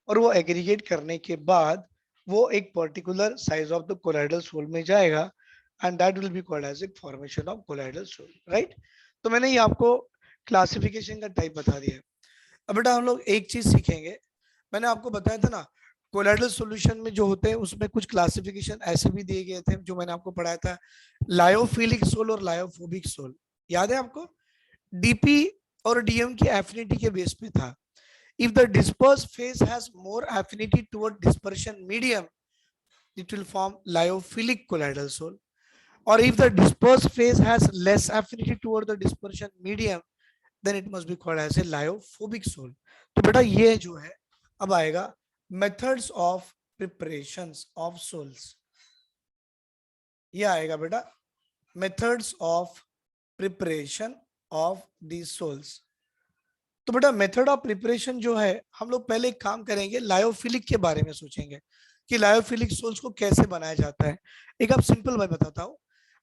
और वो एग्रीगेट करने के बाद वो एक particular size of the colloidal sol में जाएगा, and that will be called as a formation of colloidal sol, right? तो मैंने ये आपको क्लासिफिकेशन का टाइप बता दिया। अब बेटा हम लोग एक चीज सीखेंगे। मैंने आपको बताया था ना, कोलाइडल सॉल्यूशन में जो होते हैं उसमें कुछ क्लासिफिकेशन ऐसे भी दिए गए थे जो मैंने आपको पढ़ाया था, लायोफिलिक सोल और लायोफोबिक सोल। याद है आपको? डीपी और डीएम की एफिनिटी के बेस पे था। If the disperse phase has more affinity toward dispersion medium, it will form lyophilic colloidal soul. Or if the dispersed phase has less affinity toward the dispersion medium, then it must be called as a lyophobic soul. तो बेटा ये जो है अब आएगा methods of preparations of sols। ये आएगा बेटा methods of preparation of these sols। तो बेटा मेथड ऑफ प्रिपरेशन जो है, हम लोग पहले एक काम करेंगे, लायोफिलिक के बारे में सोचेंगे कि लायोफिलिक सोल्स को कैसे बनाया जाता है। एक आप सिंपल मैं बताता हूँ।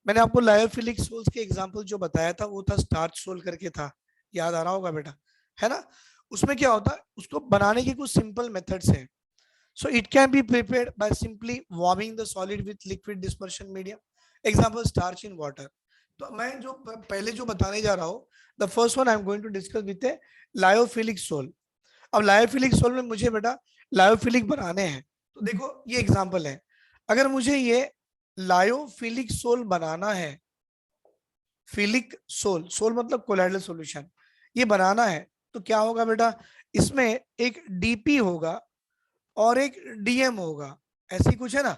मैंने आपको लायोफिलिक सोल्स के एग्जांपल जो बताया था वो था स्टार्च सोल करके था, याद आ रहा होगा बेटा, है ना? उसमें क्या होता है, उसको बनाने के कुछ सिंपल मेथड्स हैं। So it can be prepared by simply warming the solid with liquid dispersion medium, example starch in water. तो मैं जो पहले जो बताने जा रहा हूँ, the first one I am going to discuss with a lyophilic sol. अब लायोफिलिक सोल में मुझे बेटा लायोफिलिक बनाने हैं। तो देखो ये एग्जांपल है, अगर मुझे ये लायोफिलिक सोल बनाना है, फिलिक सोल, सोल मतलब कोलाइडल सॉल्यूशन, ये बनाना है तो क्या होगा बेटा, इसमें एक डीपी होगा और एक डीएम होगा, ऐसी कुछ है ना।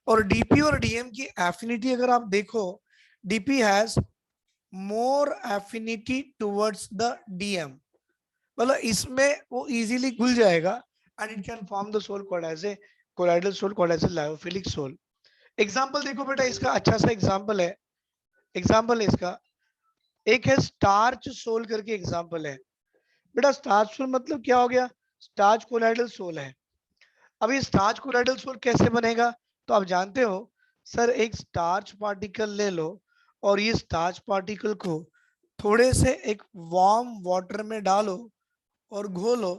और डीपी और डीएम की एफिनिटी अगर आप देखो, DP has more affinity towards the DM, मतलब इसमें वो इजीली घुल जाएगा, and it can form the sol called as a colloidal sol called as a lyophilic sol. Example देखो बेटा, इसका अच्छा सा एग्जांपल है, एग्जांपल है इसका, एक है स्टार्च सोल करके एग्जांपल है। बेटा स्टार्च सोल मतलब क्या हो गया, स्टार्च कोलाइडल सोल है। अब ये स्टार्च कोलाइडल सोल कैसे बनेगा, तो आप जानते हो सर, एक स्टार्च पार्टिकल ले लो और ये स्टार्च पार्टिकल को थोड़े से एक वार्म वाटर में डालो और घोलो,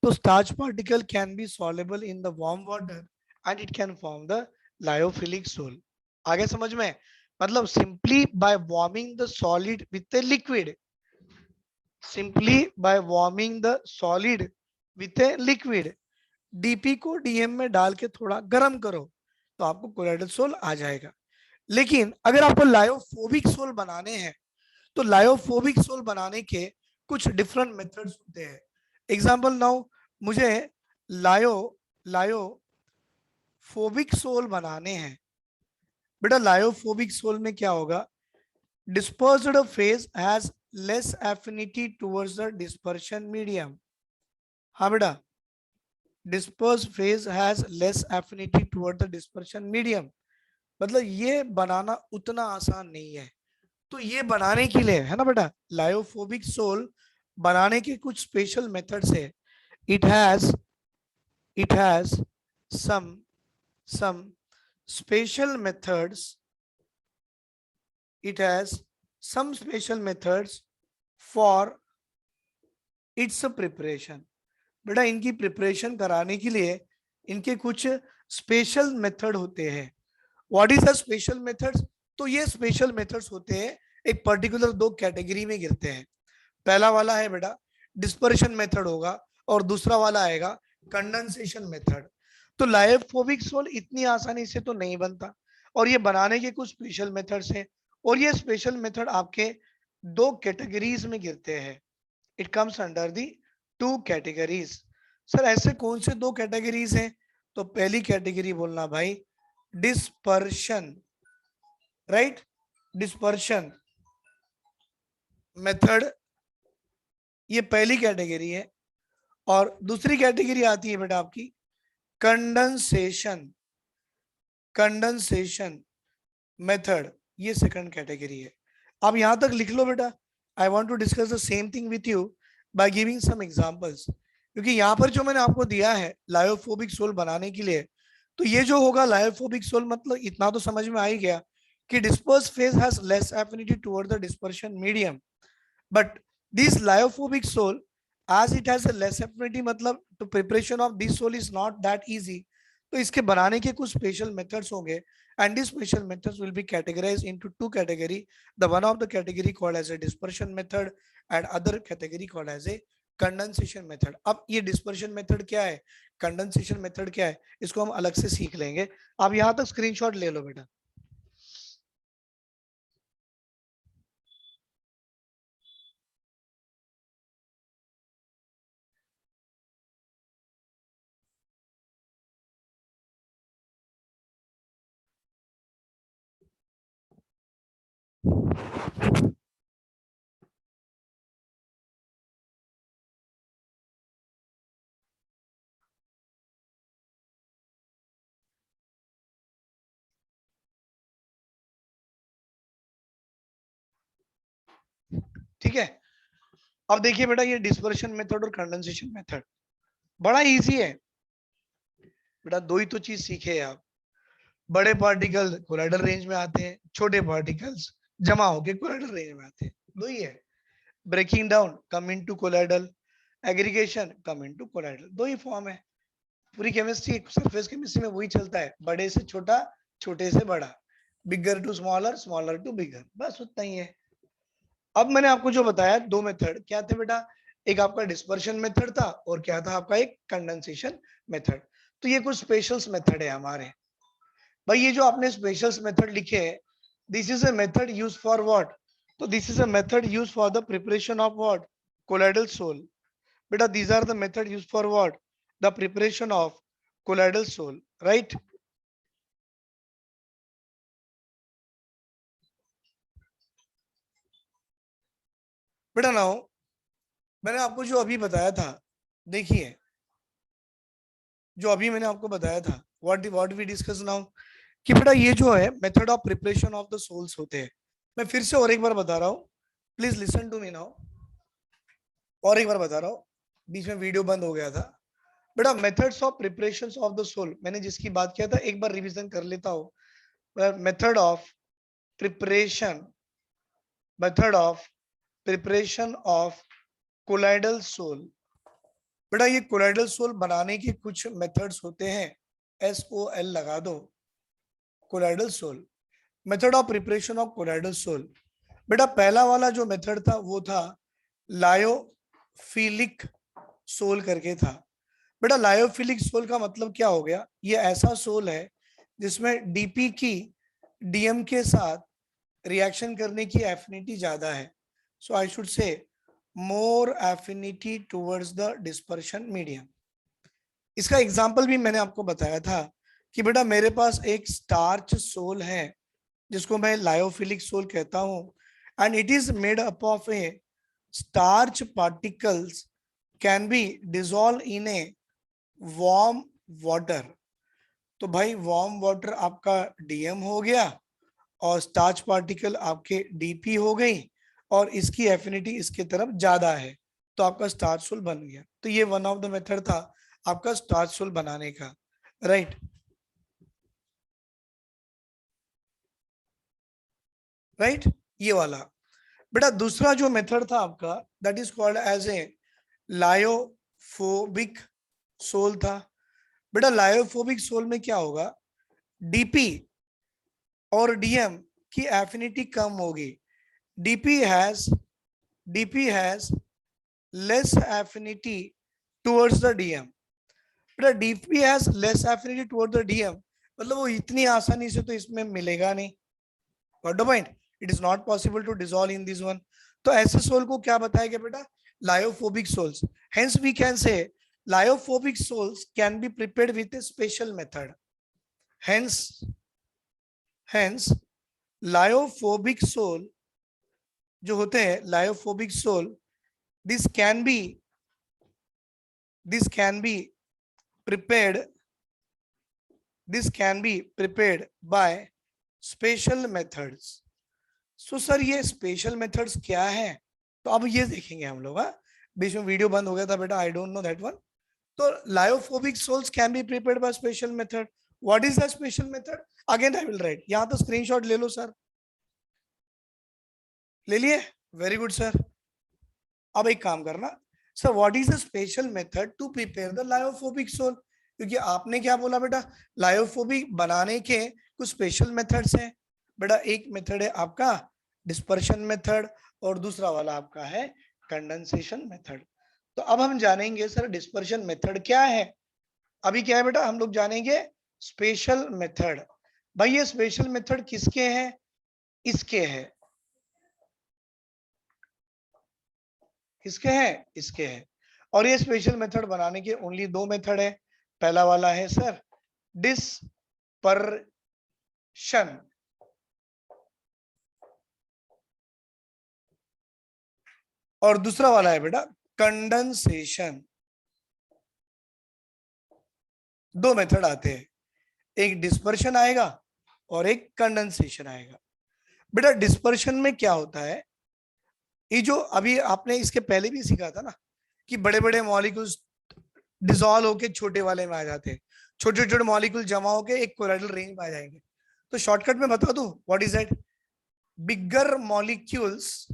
तो starch particle can be soluble in the warm water and it can form the lyophilic sol. आगे समझ में? मतलब simply by warming the solid with a liquid, simply by warming the solid with a liquid, DP को DM में डाल के थोड़ा गर्म करो तो आपको कोलाइडल सोल आ जाएगा। लेकिन अगर आपको लायोफोबिक सोल बनाने हैं तो लायोफोबिक सोल बनाने के कुछ डिफरेंट मेथड्स होते हैं। एग्जांपल नाउ, मुझे लायो लायोफोबिक सोल बनाने हैं। बेटा लायोफोबिक सोल में क्या होगा, dispersed phase has less affinity towards the dispersion medium. हाँ बेटा, dispersed phase has less affinity toward the dispersion medium। मतलब ये बनाना उतना आसान नहीं है। तो ये बनाने के लिए है ना बेटा, लायोफोबिक सोल बनाने के कुछ स्पेशल मेथड्स है। It has it has some some special methods, it has some special methods for its preparation. बेटा इनकी प्रिपरेशन कराने के लिए इनके कुछ स्पेशल मेथड होते हैं। What is the special methods? तो ये स्पेशल मेथड्स होते हैं एक पर्टिकुलर दो कैटेगरी में गिरते हैं। पहला वाला है बेटा डिस्पर्शन मेथड होगा और दूसरा वाला आएगा कंडेंसेशन मेथड। तो लायोफोबिक सोल इतनी आसानी से तो नहीं बनता और ये बनाने के कुछ स्पेशल मेथड्स हैं और ये स्पेशल मेथड आपके दो कैटेगरीज में गिरते हैं। It comes under the two categories. Sir ऐसे कौन से दो कैटेगरीज हैं? तो पहली कैटेगरी बोलना भाई डिस्पर्शन, राइट, डिस्पर्शन मेथड, ये पहली कैटेगरी है। और दूसरी कैटेगरी आती है बेटा आपकी कंडेंसेशन, कंडेंसेशन मेथड, ये सेकंड कैटेगरी है। अब यहां तक लिख लो बेटा। I want to discuss the same thing with you by giving some examples, क्योंकि यहां पर जो मैंने आपको दिया है लायोफोबिक सोल बनाने के लिए, तो ये जो होगा लायोफोबिक सोल मतलब इतना तो समझ में आ ही गया कि disperse phase has less affinity toward the dispersion medium, but this lyophobic sol as it has a less affinity मतलब तो preparation of this soil is not that easy। तो इसके बनाने के कुछ स्पेशल मेथड्स होंगे and these special methods will be categorized into two category, the one of the category called as a dispersion method and other category called as a condensation method। अब ये dispersion method क्या है, condensation method क्या है, इसको हम अलग से सीख लेंगे। आप यहाँ तक स्क्रीनशॉट ले लो बेटा। ठीक है, अब देखिए बेटा ये डिस्पर्शन मेथड और कंडेंसेशन मेथड बड़ा इजी है बेटा। दो ही तो चीज सीखे आप, बड़े पार्टिकल कोलाइडल रेंज में आते हैं, छोटे पार्टिकल्स जमा होके कोलाइडल रेंज में आते हैं, दो ही है। Breaking down come into colloidal, aggregation come into colloidal, दो ही फॉर्म है। पूरी केमिस्ट्री सरफेस केमिस्ट्री में वही चलता है, बड़े से छोटा, छोटे से बड़ा, बिगर टू स्मॉलर, स्मॉलर टू बिगर, बस उतना ही है। अब मैंने आपको जो बताया दो मेथड क्या थे बेटा, एक आपका डिस्पर्शन मेथड था और क्या था आपका एक कंडेंसेशन मेथड। तो ये कुछ स्पेशल्स मेथड है हमारे भाई। ये जो आपने स्पेशल्स मेथड लिखे हैं, this is a method use for what? तो this is a method use for the preparation of what? Colloidal sol. बेटा these are the method used for what? The preparation of colloidal soil, right? बेटा now मैंने आपको जो अभी बताया था, देखिए जो अभी मैंने आपको बताया था, व्हाट वी डिस्कस नाउ, कि बेटा ये जो है method of preparation of the sols होते हैं। मैं फिर से और एक बार बता रहा हूँ, please listen to me now. और एक बार बता रहा हूँ, बीच में वीडियो बंद हो गया था। बेटा methods of preparation of the sol मैंने जिसकी बात किया था एक बार रिवीजन कर लेता हूँ। Method of preparation, method of preparation of colloidal sol. बेटा ये कोलाइडल सोल बनाने के कुछ मेथड्स होते हैं, SOL लगा दो, colloidal sol, method of preparation of colloidal sol. बेटा पहला वाला जो मेथड था वो था लायोफिलिक सोल करके था। बेटा लायोफिलिक सोल का मतलब क्या हो गया, ये ऐसा सोल है जिसमें डीपी की डीएम के साथ रिएक्शन करने की एफिनिटी ज्यादा है। सो आई शुड से मोर affinity towards the dispersion medium. इसका एग्जांपल भी मैंने आपको बताया था कि बेटा मेरे पास एक स्टार्च सोल है जिसको मैं लायोफिलिक सोल कहता हूं, and it is made up of A starch particles can be dissolve in a warm water. तो भाई वार्म वाटर आपका डीएम हो गया और स्टार्च पार्टिकल आपके डीपी हो गई और इसकी एफिनिटी इसके तरफ ज्यादा है, तो आपका स्टार्च सोल बन गया। तो ये वन ऑफ द मेथड था आपका स्टार्च सोल बनाने का, राइट। राइट, ये वाला। बेटा दूसरा जो मेथड था आपका that is called as a lyophobic sol था। बेटा लायोफोबिक सोल में क्या होगा, डीपी और डीएम की एफिनिटी कम होगी। DP has less affinity towards the DM. बेटा DP has less affinity towards the DM, मतलब वो इतनी आसानी से तो इसमें मिलेगा नहीं। Got the point? It is not possible to dissolve in this one. तो ऐसे सोल को क्या बताया गया बेटा, lyophobic sols. Hence we can say lyophobic sols can be prepared with a special method. Hence lyophobic sol जो होते हैं, lyophobic sol, this can be prepared by special methods. So sir ये स्पेशल मेथड्स क्या है, तो अब ये देखेंगे हम लोग। बीच में वीडियो बंद हो गया था बेटा, I don't know that one. तो lyophobic sols can be prepared by special method. What is the special method? Again I will write, यहां तो स्क्रीनशॉट ले लो सर, ले लिए, वेरी गुड सर। अब एक काम करना sir, what is the special method to prepare the lyophobic sol, क्योंकि आपने क्या बोला बेटा, लायोफोबिक बनाने के कुछ स्पेशल मेथड्स हैं। बेटा एक मेथड है आपका डिस्पर्शन मेथड और दूसरा वाला आपका है कंडेंसेशन मेथड। तो अब हम जानेंगे सर डिस्पर्शन मेथड क्या है। अभी क्या है बेटा, हम लोग जानेंगे स्पेशल मेथड। भाई ये स्पेशल मेथड किसके हैं, इसके हैं, किसके हैं, इसके हैं। और ये स्पेशल मेथड बनाने के ओनली दो मेथड है। पहला वाला है सर डिस्पर्शन, और दूसरा वाला है बेटा कंडेंसेशन। दो मेथड आते हैं, एक डिस्पर्शन आएगा और एक कंडेंसेशन आएगा। बेटा डिस्पर्शन में क्या होता है, ये जो अभी आपने इसके पहले भी सीखा था ना कि बड़े बड़े मॉलिक्यूल्स डिसॉल्व होके छोटे वाले में आ जाते हैं, छोटे छोटे मॉलिक्यूल जमा होके एक कोलाइडल रेंज में आ जाएंगे। तो शॉर्टकट में बता दूं, what is that, bigger molecules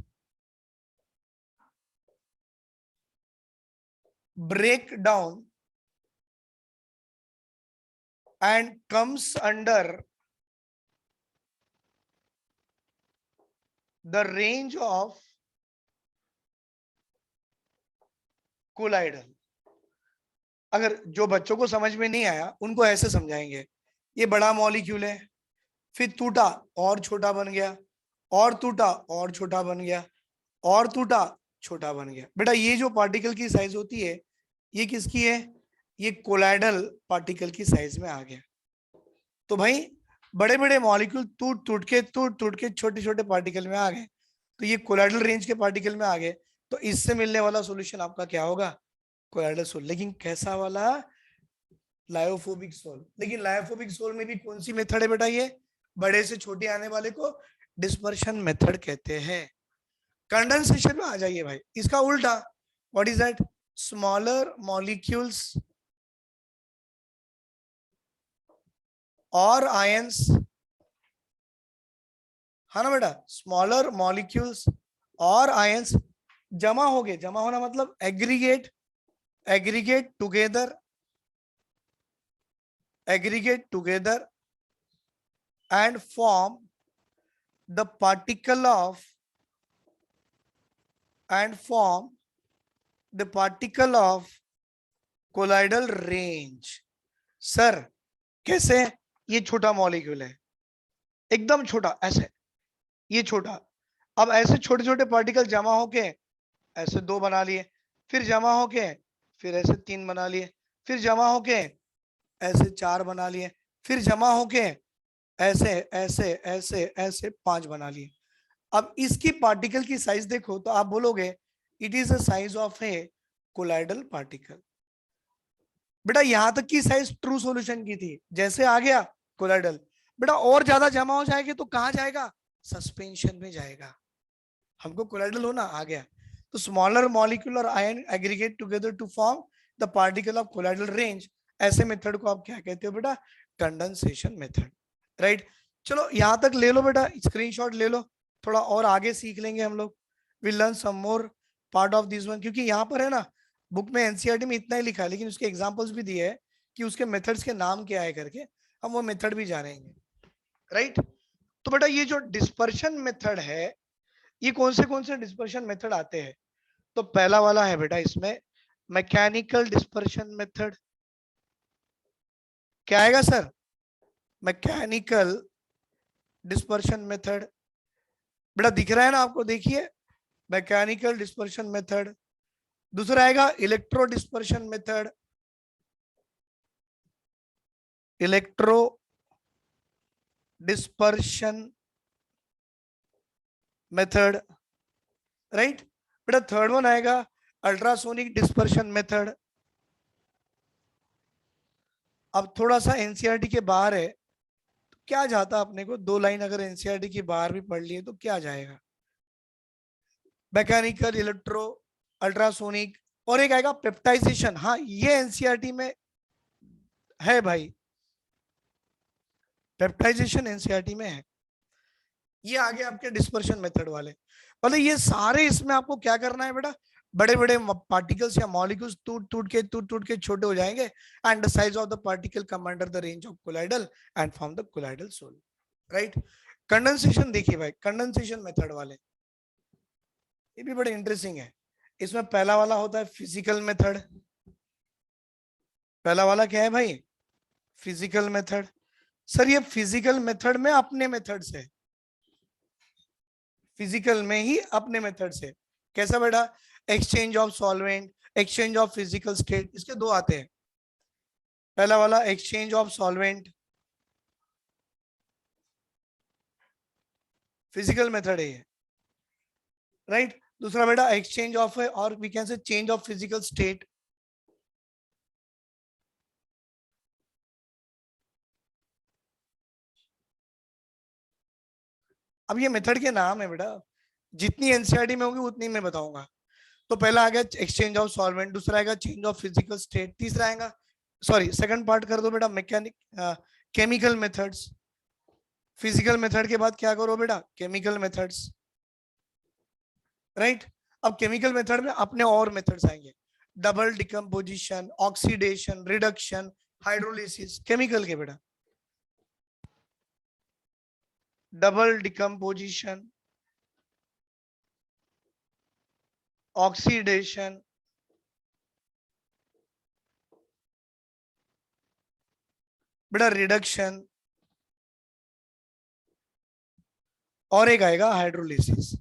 break down and comes under the range of colloidal। अगर जो बच्चों को समझ में नहीं आया उनको ऐसे समझाएंगे, ये बड़ा मॉलिक्यूल है, फिर टूटा और छोटा बन गया, और टूटा और छोटा बन गया, और टूटा छोटा बन गया। बेटा ये जो पार्टिकल की साइज होती है ये किसकी है, ये कोलाइडल पार्टिकल की साइज में आ गया। तो भाई बड़े बड़े मॉलिक्यूल टूट टूट के छोटे छोटे पार्टिकल में आ गए, तो ये कोलाइडल रेंज के पार्टिकल में आ गए, तो इससे मिलने वाला सॉल्यूशन आपका क्या होगा, कोलाइडल सोल। लेकिन कैसा वाला, लायोफोबिक सोल। लेकिन लायोफोबिक सोल में भी कौन सी मेथड है बेटा, ये बड़े से छोटे आने वाले को डिस्पर्शन मेथड कहते हैं। कंडेंसेशन में आ जाइए भाई, इसका उल्टा, what is that, smaller molecules और आयंस, है ना बेटा, स्मॉलर मॉलिक्यूल्स और आयंस जमा हो गए, जमा होना मतलब aggregate together and form the particle of colloidal range। Sir कैसे, ये छोटा मॉलिक्यूल है, एकदम छोटा, ऐसे ये छोटा, अब ऐसे छोटे छोटे पार्टिकल जमा होके ऐसे दो बना लिए, फिर जमा होके फिर ऐसे तीन बना लिए, फिर जमा होके ऐसे चार बना लिए, फिर जमा होके ऐसे ऐसे ऐसे ऐसे पांच बना लिए। अब इसकी पार्टिकल की साइज देखो तो आप बोलोगे it is the size of a colloidal particle. बेटा यहां तक की साइज ट्रू सॉल्यूशन की थी, जैसे आ गया कोलाइडल, बेटा और ज्यादा जमा हो जाएंगे तो कहां जाएगा, सस्पेंशन में जाएगा। हमको कोलाइडल होना आ गया, तो स्मॉलर मॉलिक्यूल और ion aggregate together to form the particle of colloidal range. ऐसे मेथड को आप क्या कहते हो बेटा, कंडेंसेशन मेथड, राइट। चलो यहां तक ले लो बेटा, स्क्रीनशॉट ले लो, थोड़ा और आगे सीख लेंगे हम लोग, will learn some more part of this one. क्योंकि यहाँ पर है ना बुक में एनसीईआरटी में इतना ही लिखा है, लेकिन उसके एग्जांपल्स भी दिए है कि उसके मेथड्स के नाम क्या है करके, हम वो मेथड भी जानेंगे, राइट। तो बेटा ये जो डिस्पर्शन मेथड है, ये कौन से डिस्पर्शन मेथड आते हैं? तो पहला वाला है बेटा इसमें मैकेनिकल डिस्पर्शन मेथड। क्या आएगा सर? Mechanical dispersion method. बेटा दिख रहा है ना आपको, देखिए, मैकेनिकल डिस्पर्शन मेथड। दूसरा आएगा electro dispersion method, electro dispersion method, right. बेटा थर्ड वन आएगा अल्ट्रासोनिक डिस्पर्शन मेथड। अब थोड़ा सा एनसीईआरटी के बाहर है, तो क्या जाता अपने को, दो लाइन अगर एनसीईआरटी के बाहर भी पढ़ लिए तो क्या जाएगा? मैकेनिकल, इलेक्ट्रो, अल्ट्रासोनिक, और एक आएगा पेप्टाइजेशन। हाँ ये एनसीईआरटी में है भाई, पेप्टाइजेशन एनसीईआरटी में है। ये आगे आपके डिस्पर्शन मेथड वाले, मतलब ये सारे इसमें आपको क्या करना है बेटा, बड़े बड़े पार्टिकल्स या मॉलिक्यूल्स टूट टूट के छोटे हो जाएंगे, and the size of the particle come under the range of colloidal and form the colloidal sol, right. Condensation देखिए भाई, कंडेंसेशन मेथड वाले ये भी बड़े इंटरेस्टिंग है। इसमें पहला वाला होता है फिजिकल मेथड। पहला वाला क्या है भाई? Physical method. सर ये फिजिकल मेथड में अपने मेथड से, फिजिकल में ही अपने मेथड से कैसा बेटा? Exchange of solvent, exchange of physical state, इसके दो आते हैं। पहला वाला exchange of solvent, physical method है ये, राइट। दूसरा बेटा एक्सचेंज ऑफ, और we can say change of physical state. अब ये मेथड के नाम है बेटा, जितनी एनसीईआरटी में होगी उतनी मैं बताऊंगा। तो पहला आ गया एक्सचेंज ऑफ सॉल्वेंट, दूसरा आएगा चेंज ऑफ फिजिकल स्टेट, तीसरा आएगा, सॉरी सेकंड पार्ट कर दो बेटा mechanic, chemical methods. Physical method के बाद क्या करो बेटा? Chemical methods, right. अब केमिकल मेथड में अपने और मेथड्स आएंगे, double decomposition, oxidation, reduction, hydrolysis, chemical के बेटा। डबल डिकम्पोजिशन, ऑक्सीडेशन, बेटा रिडक्शन, और एक आएगा हाइड्रोलिसिस।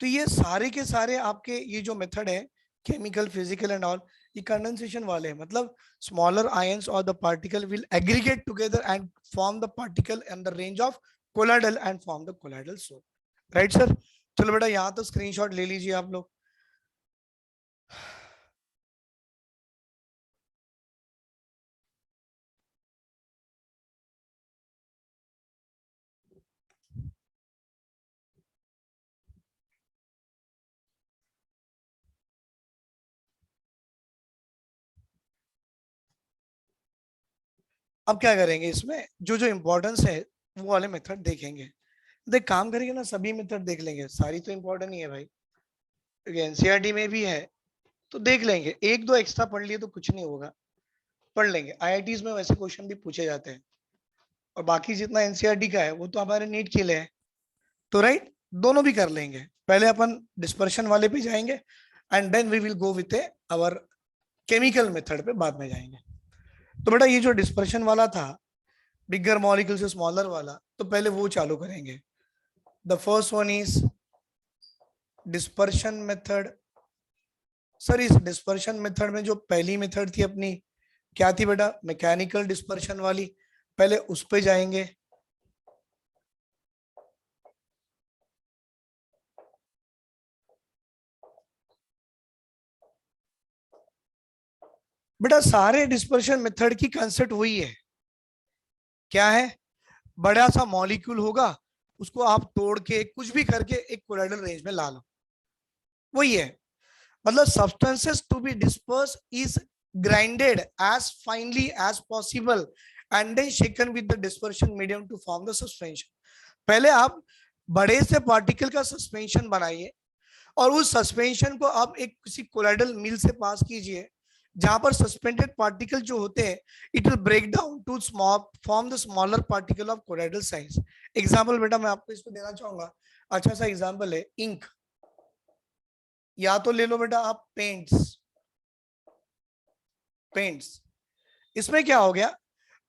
तो ये सारे के सारे आपके ये जो मेथड है, केमिकल, फिजिकल एंड ऑल, ये कंडेंसेशन वाले हैं। मतलब स्मॉलर आयंस और the particle will aggregate together and form the particle in the range of colloidal and form the colloidal sol, right sir. चलो बेटा यहाँ तो स्क्रीनशॉट ले लीजिए आप लोग। अब क्या करेंगे, इसमें जो जो इंपॉर्टेंस है वो वाले मेथड देखेंगे। देख काम करेंगे ना, सभी मेथड देख लेंगे, सारी तो इंपॉर्टेंट नहीं है भाई, क्योंकि एनसीईआरटी में भी है तो देख लेंगे। एक दो एक्स्ट्रा पढ़ लिए तो कुछ नहीं होगा, पढ़ लेंगे। आईआईटीज में वैसे क्वेश्चन भी पूछे जाते हैं, और बाकी जितना एनसीईआरटी का है वो तो हमारे नीट के लिए है, तो राइट दोनों भी कर लेंगे। पहले अपन डिस्पर्शन वाले पे जाएंगे and then we will go with our chemical method पे बाद में जाएंगे। तो बेटा ये जो डिस्पर्शन वाला था, बिगर मॉलिक्यूल से स्मॉलर वाला, तो पहले वो चालू करेंगे। The first one is dispersion method. Sir इस डिस्पर्शन मेथड में जो पहली मेथड थी अपनी, क्या थी बेटा? मैकेनिकल डिस्पर्शन वाली, पहले उस पे जाएंगे। बेटा सारे डिस्पर्शन मेथड की कंसेप्ट वही है, क्या है? बड़ा सा मॉलिक्यूल होगा, उसको आप तोड़ के कुछ भी करके एक कोलाइडल रेंज में ला लो, वही है। मतलब substances to be disperse is grinded as finely as possible and then shaken with the dispersion medium to form the suspension. पहले आप बड़े से पार्टिकल का सस्पेंशन बनाइए, और उस सस्पेंशन को आप एक किसी कोलाइडल मिल से पास कीजिए, जहां पर सस्पेंडेड पार्टिकल जो होते हैं it will break down to small form the smaller particle of colloidal size. Example बेटा मैं आपको इसको देना चाहूंगा, अच्छा सा एग्जांपल है इंक, या तो ले लो बेटा आप पेंट्स। पेंट्स इसमें क्या हो गया,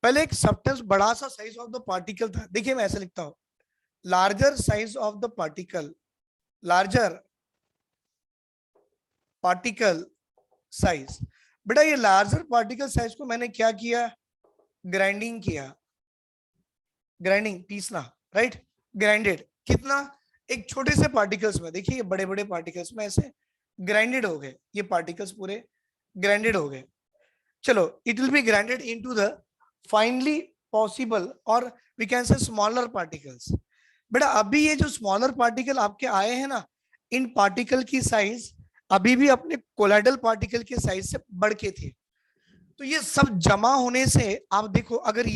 पहले एक सब्सटेंस बड़ा सा साइज ऑफ द पार्टिकल था, देखिए मैं ऐसे लिखता हूं, larger size of the particle, larger particle size. बेटा ये लार्जर पार्टिकल साइज को मैंने क्या किया, ग्राइंडिंग किया, ग्राइंडिंग पीसना, राइट, ग्राइंडेड कितना, एक छोटे से पार्टिकल्स में, देखिए ये बड़े बड़े पार्टिकल्स में ऐसे ग्राइंडेड हो गए, ये पार्टिकल्स पूरे ग्राइंडेड हो गए। चलो it will be grinded into the finally possible और we can say smaller particles. बेटा अभी ये जो स्मॉलर पार्टिकल आपके आए हैं ना, इन पार्टिकल की साइज अभी भी अपने कोलाइडल पार्टिकल के साइज से बढ़ के थे। तो ये सब जमा होने से आप देखो, अगर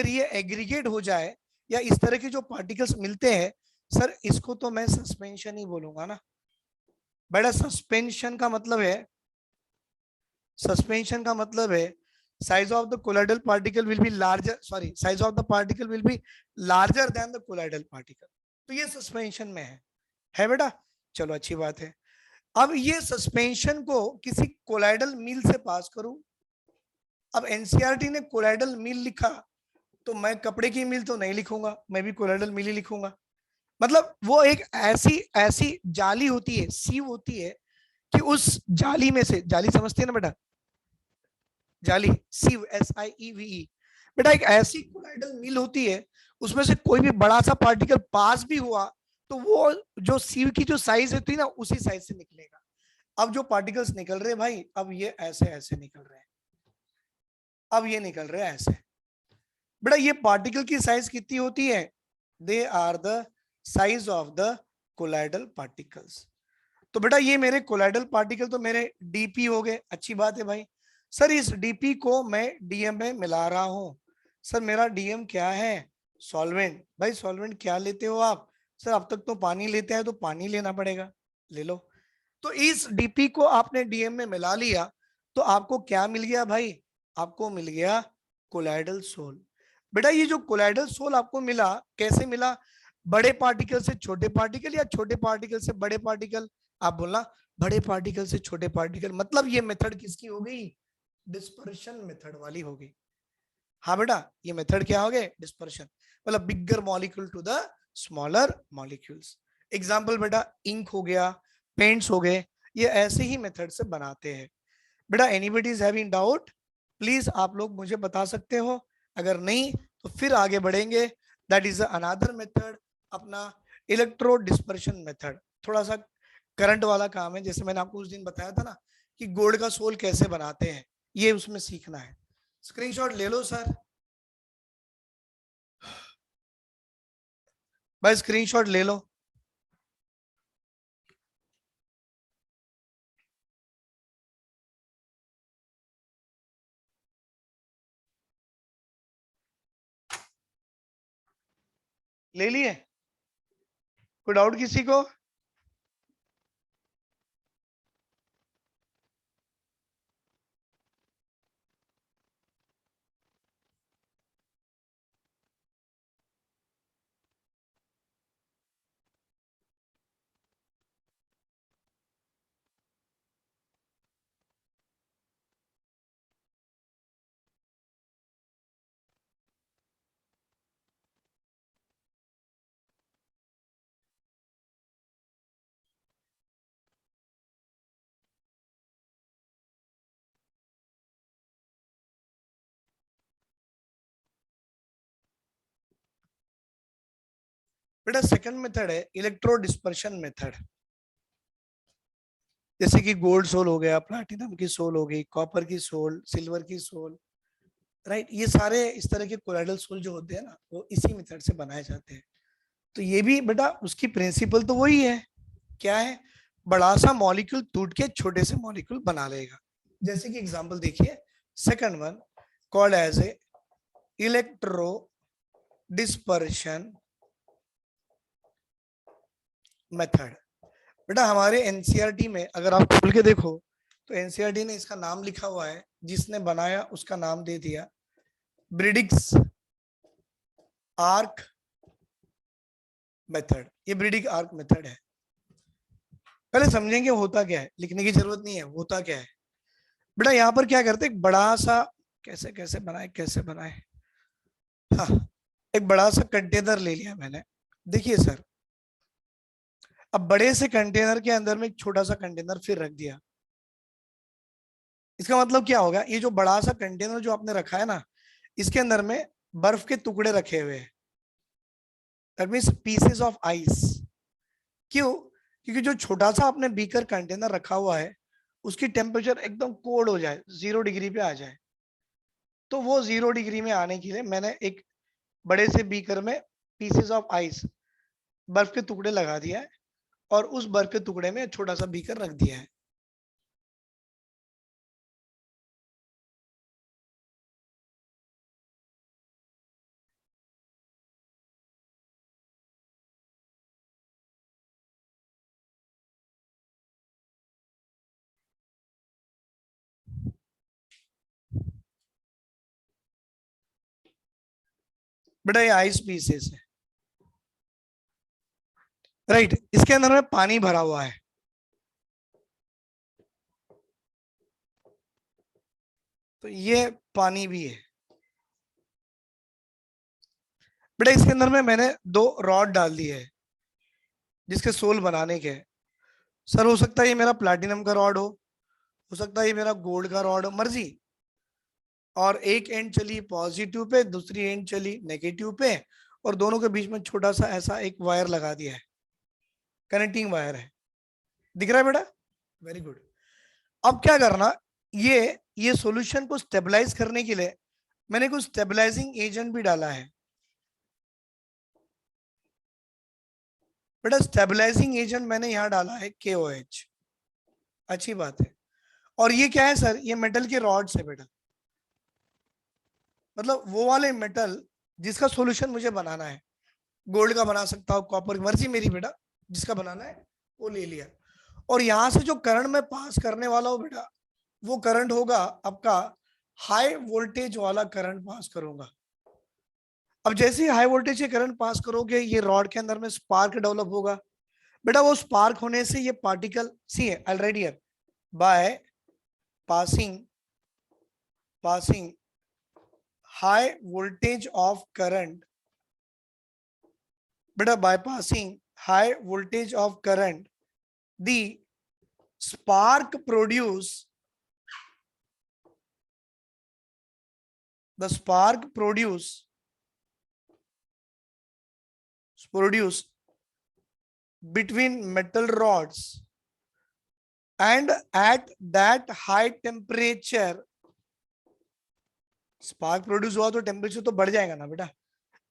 ये एग्रीगेट हो जाए या इस तरह के जो पार्टिकल्स मिलते हैं, सर इसको तो मैं सस्पेंशन ही बोलूंगा ना। बेटा सस्पेंशन का मतलब है, सस्पेंशन का मतलब है size of the colloidal particle will be larger, sorry, size of the particle will be larger than the colloidal particle। तो ये सस्पेंशन में है बेटा। चलो अच्छी बात है। अब ये सस्पेंशन को किसी कोलाइडल मिल से पास करूं, अब एनसीईआरटी ने कोलाइडल मिल लिखा, तो मैं कपड़े की मिल तो नहीं लिखूंगा, मैं भी कोलाइडल मिल ही लिखूंगा। मतलब वो एक ऐसी ऐसी जाली होती है, सीव होती है, कि उस जाली में से, जाली समझते हैं ना बेटा, जाली, सीव, SIEVE, बेटा एक ऐसी कोलाइडल मिल होती है, उसमें से कोई भी बड़ा सा पार्टिकल पास भी हुआ तो वो जो सीव की जो साइज होती है ना, उसी साइज से निकलेगा। अब जो पार्टिकल्स निकल रहे हैं भाई, अब ये ऐसे ऐसे निकल रहे हैं, अब ये निकल रहे हैं ऐसे। बेटा ये पार्टिकल की साइज कितनी होती है, they are the size of the colloidal particles. तो बेटा ये मेरे कोलाइडल पार्टिकल तो मेरे डीपी हो गए, अच्छी बात है भाई। सर इस डीपी को मैं डीएम में मिला रहा हूं, सर मेरा डीएम क्या है, सॉल्वेंट। भाई सॉल्वेंट क्या लेते हो आप, सर अब तक तो पानी लेते हैं, तो पानी लेना पड़ेगा, ले लो। तो इस डीपी को आपने डीएम में मिला लिया, तो आपको क्या मिल गया भाई, आपको मिल गया कोलाइडल सोल। बेटा ये जो कोलाइडल सोल आपको मिला, कैसे मिला, बड़े पार्टिकल से छोटे पार्टिकल या छोटे पार्टिकल से बड़े पार्टिकल, आप बोलना बड़े पार्टिकल से छोटे पार्टिकल, मतलब ये मेथड किसकी हो गई, डिस्पर्शन मेथड वाली हो गई। हाँ बेटा ये मेथड क्या हो गए, डिस्पर्शन, मतलब bigger molecule to the smaller molecules. Example बेटा इंक हो गया, पेंट्स हो गए, ये ऐसे ही मेथड से बनाते हैं। बेटा anybody is having doubt, please आप लोग मुझे बता सकते हो, अगर नहीं तो फिर आगे बढ़ेंगे। दैट इज अनदर मेथड, अपना इलेक्ट्रो डिस्पर्शन मेथड। थोड़ा सा करंट वाला काम है, जैसे मैंने आपको उस दिन बताया था ना कि गोल्ड का सोल कैसे बनाते हैं, ये उसमें सीखना है। स्क्रीनशॉट ले लो सर, भाई स्क्रीनशॉट ले लो। ले लिए, कोई डाउट किसी को, बेटा सेकंड मेथड है इलेक्ट्रो डिस्पर्शन मेथड। जैसे कि गोल्ड सोल हो गया, प्लैटिनम की सोल हो गई, कॉपर की सोल, सिल्वर की सोल, राइट, ये सारे इस तरह के कोलाइडल सोल जो होते हैं ना, वो इसी मेथड से बनाए जाते हैं। तो ये भी बेटा उसकी प्रिंसिपल तो वही है, क्या है, बड़ा सा मॉलिक्यूल टूट के छोटे से मॉलिक्यूल बना लेगा। जैसे कि एग्जांपल देखिए, second one called as a electro dispersion method. बेटा हमारे एनसीईआरटी में अगर आप खोल के देखो तो एनसीईआरटी ने इसका नाम लिखा हुआ है, जिसने बनाया उसका नाम दे दिया ब्रिडिक्स आर्क मेथड। ये ब्रिडिक आर्क मेथड है। पहले समझेंगे होता क्या है, लिखने की जरूरत नहीं है, होता क्या है बेटा। यहाँ पर क्या करते, एक बड़ा सा, कैसे कैसे बनाए, हाँ, एक बड़ा सा कंटेनर ले लिया मैंने। देखिए सर, अब बड़े से कंटेनर के अंदर में एक छोटा सा कंटेनर फिर रख दिया। इसका मतलब क्या होगा, ये जो बड़ा सा कंटेनर जो आपने रखा है ना, इसके अंदर में बर्फ के टुकड़े रखे हुए हैं। That means pieces of ice. क्यों? क्योंकि जो छोटा सा आपने बीकर कंटेनर रखा हुआ है, उसकी टेम्परेचर एकदम कोल्ड हो जाए, 0 डिग्री पे आ जाए। तो वो 0 डिग्री में आने के लिए मैंने एक बड़े से बीकर में पीसेस ऑफ आइस, बर्फ के टुकड़े लगा दिया है, और उस बर्फ के टुकड़े में छोटा सा बीकर रख दिया है। बेटा ये आइस पीसेस है, राइट। इसके अंदर में पानी भरा हुआ है। तो ये पानी भी है बेटा। इसके अंदर में मैंने 2 रॉड डाल दिए है, जिसके सोल बनाने के हैं। सर हो सकता है ये मेरा प्लैटिनम का रॉड हो सकता है ये मेरा गोल्ड का रॉड हो, मर्जी। और एक एंड चली पॉजिटिव पे, दूसरी एंड चली नेगेटिव पे, और दोनों के बीच में छोटा सा ऐसा एक वायर लगा दिया है, कनेक्टिंग वायर है। दिख रहा है बेटा? Very good. अब क्या करना, ये सॉल्यूशन को स्टेबलाइज करने के लिए मैंने कुछ स्टेबलाइजिंग एजेंट भी डाला है बेटा। स्टेबलाइजिंग एजेंट मैंने यहां डाला है KOH। अच्छी बात है। और ये क्या है सर, ये मेटल के रॉड्स है बेटा। मतलब वो वाले मेटल जिसका सॉल्यूशन मुझे बनाना है, गोल्ड का बना सकता हूँ, कॉपर, मर्जी मेरी बेटा, जिसका बनाना है वो ले लिया। और यहां से जो करंट मैं पास करने वाला हूं बेटा, वो करंट होगा आपका हाई वोल्टेज वाला करंट पास करूंगा। अब जैसे ही हाई वोल्टेज के करंट पास करोगे, ये रॉड के अंदर में स्पार्क डेवलप होगा बेटा। वो स्पार्क होने से ये पार्टिकल, सी है ऑलरेडी है, by passing passing high voltage of current बेटा, bypassing high voltage of current, the spark produce the spark produce between metal rods, and at that high temperature, spark produce हुआ तो temperature तो बढ़ जाएगा ना बेटा।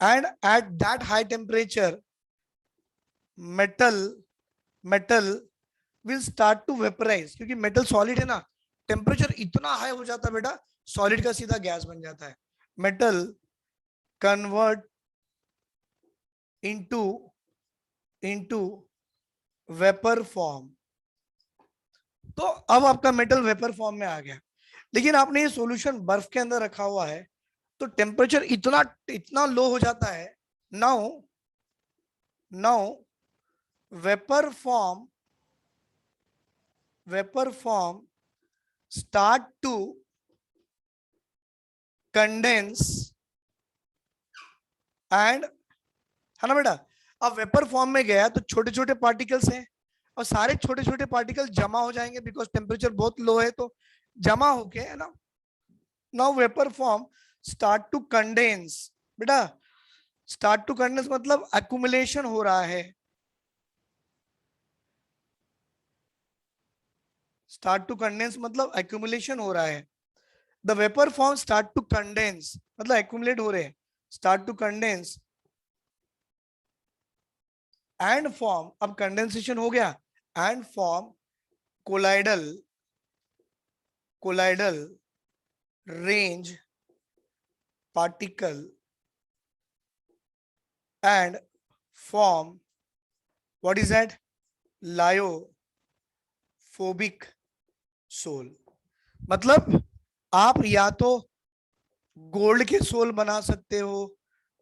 and at that high temperature, metal metal will start to vaporize, क्योंकि metal solid है ना, टेम्परेचर इतना हाई हो जाता है बेटा, सॉलिड का सीधा गैस बन जाता है। Metal convert into vapour form. तो अब आपका मेटल वेपर फॉर्म में आ गया। लेकिन आपने ये सॉल्यूशन बर्फ के अंदर रखा हुआ है, तो टेम्परेचर इतना इतना लो हो जाता है। Now now vapour form start to condense and, है ना बेटा। अब वेपर फॉर्म में गया तो छोटे छोटे पार्टिकल्स हैं, और सारे छोटे छोटे पार्टिकल जमा हो जाएंगे, बिकॉज टेम्परेचर बहुत लो है, तो जमा होके, है ना। Now vapour form start to condense बेटा। स्टार्ट टू कंडेंस मतलब एक्यूमुलेशन हो रहा है। स्टार्ट टू कंडेंस मतलब एक्यूमुलेशन हो रहा है। The vapour form start to condense मतलब एक्यूमुलेट हो रहे हैं। Start to condense and form, अब कंडेंसेशन हो गया, and form colloidal range particle and form, what is that, lyophobic sol. मतलब आप या तो गोल्ड के सोल बना सकते हो,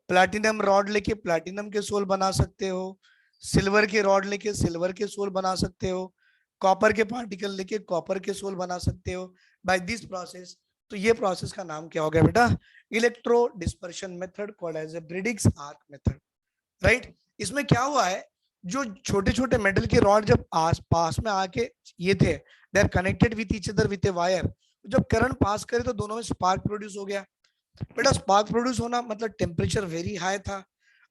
प्लैटिनम रॉड लेके प्लैटिनम के सोल बना सकते हो, सिल्वर के रॉड लेके सिल्वर के सोल बना सकते हो, कॉपर के पार्टिकल लेके कॉपर के सोल बना सकते हो बाय दिस प्रोसेस। तो ये प्रोसेस का नाम क्या हो गया बेटा? Electro dispersion method called as a Bredig's arc method, right. इसमें क्या हुआ है, जो छोटे छोटे मेटल के रॉड जब आस पास में आके ये थे, they are connected with each other with a wire, जब करंट पास करे तो दोनों में स्पार्क प्रोड्यूस हो गया। बेटा स्पार्क प्रोड्यूस होना मतलब टेम्परेचर वेरी हाई था।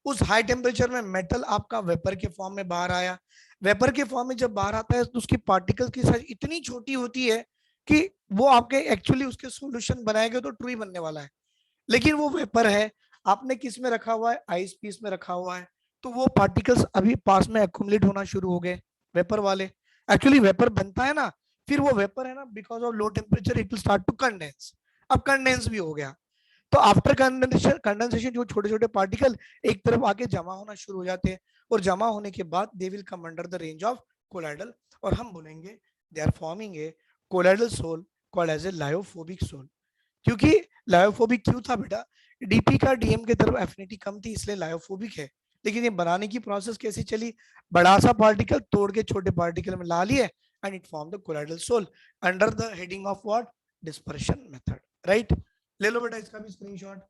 उस हाई टेम्परेचर में मेटल आपका वेपर के फॉर्म में बाहर आया। वेपर के फॉर्म में जब बाहर आता है तो उसकी पार्टिकल की साइज इतनी छोटी होती है कि वो आपके एक्चुअली उसके सॉल्यूशन बनाएंगे तो ट्रू ही बनने वाला है, लेकिन वो वेपर है। आपने किस में रखा हुआ है? आइस पीस में रखा हुआ है। तो वो पार्टिकल्स अभी पास में एक्यूमुलेट होना शुरू हो गए, वेपर वाले। एक्चुअली वेपर बनता है ना, फिर वो वेपर है ना, because of low temperature it will start to condense. अब कंडेंस भी हो गया, तो आफ्टर कंडेंसेशन कंडेंसेशन जो छोटे छोटे पार्टिकल एक तरफ आके जमा होना शुरू हो जाते हैं, और जमा होने के बाद they will come under the range of colloidal, और हम बोलेंगे they are forming a colloidal sol called as a lyophobic sol. क्योंकि लायोफोबिक क्यों था बेटा? डीपी का डीएम की तरफ एफिनिटी कम थी, इसलिए लायोफोबिक है। लेकिन ये बनाने की प्रोसेस कैसी चली? बड़ा सा पार्टिकल तोड़ के छोटे पार्टिकल में ला लिए and it form the colloidal sol under the heading of what? Dispersion method, right. ले लो बेटा इसका भी screenshot.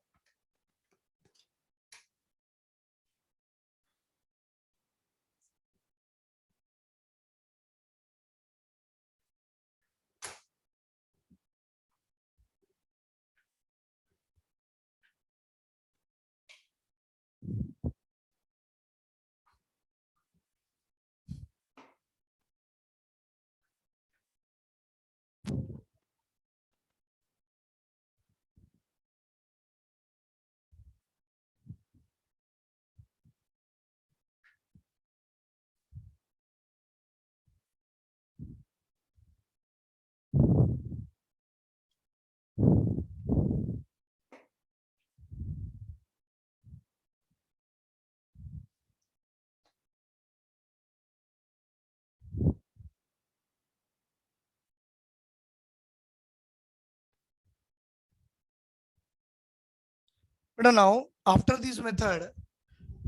But now, after this method,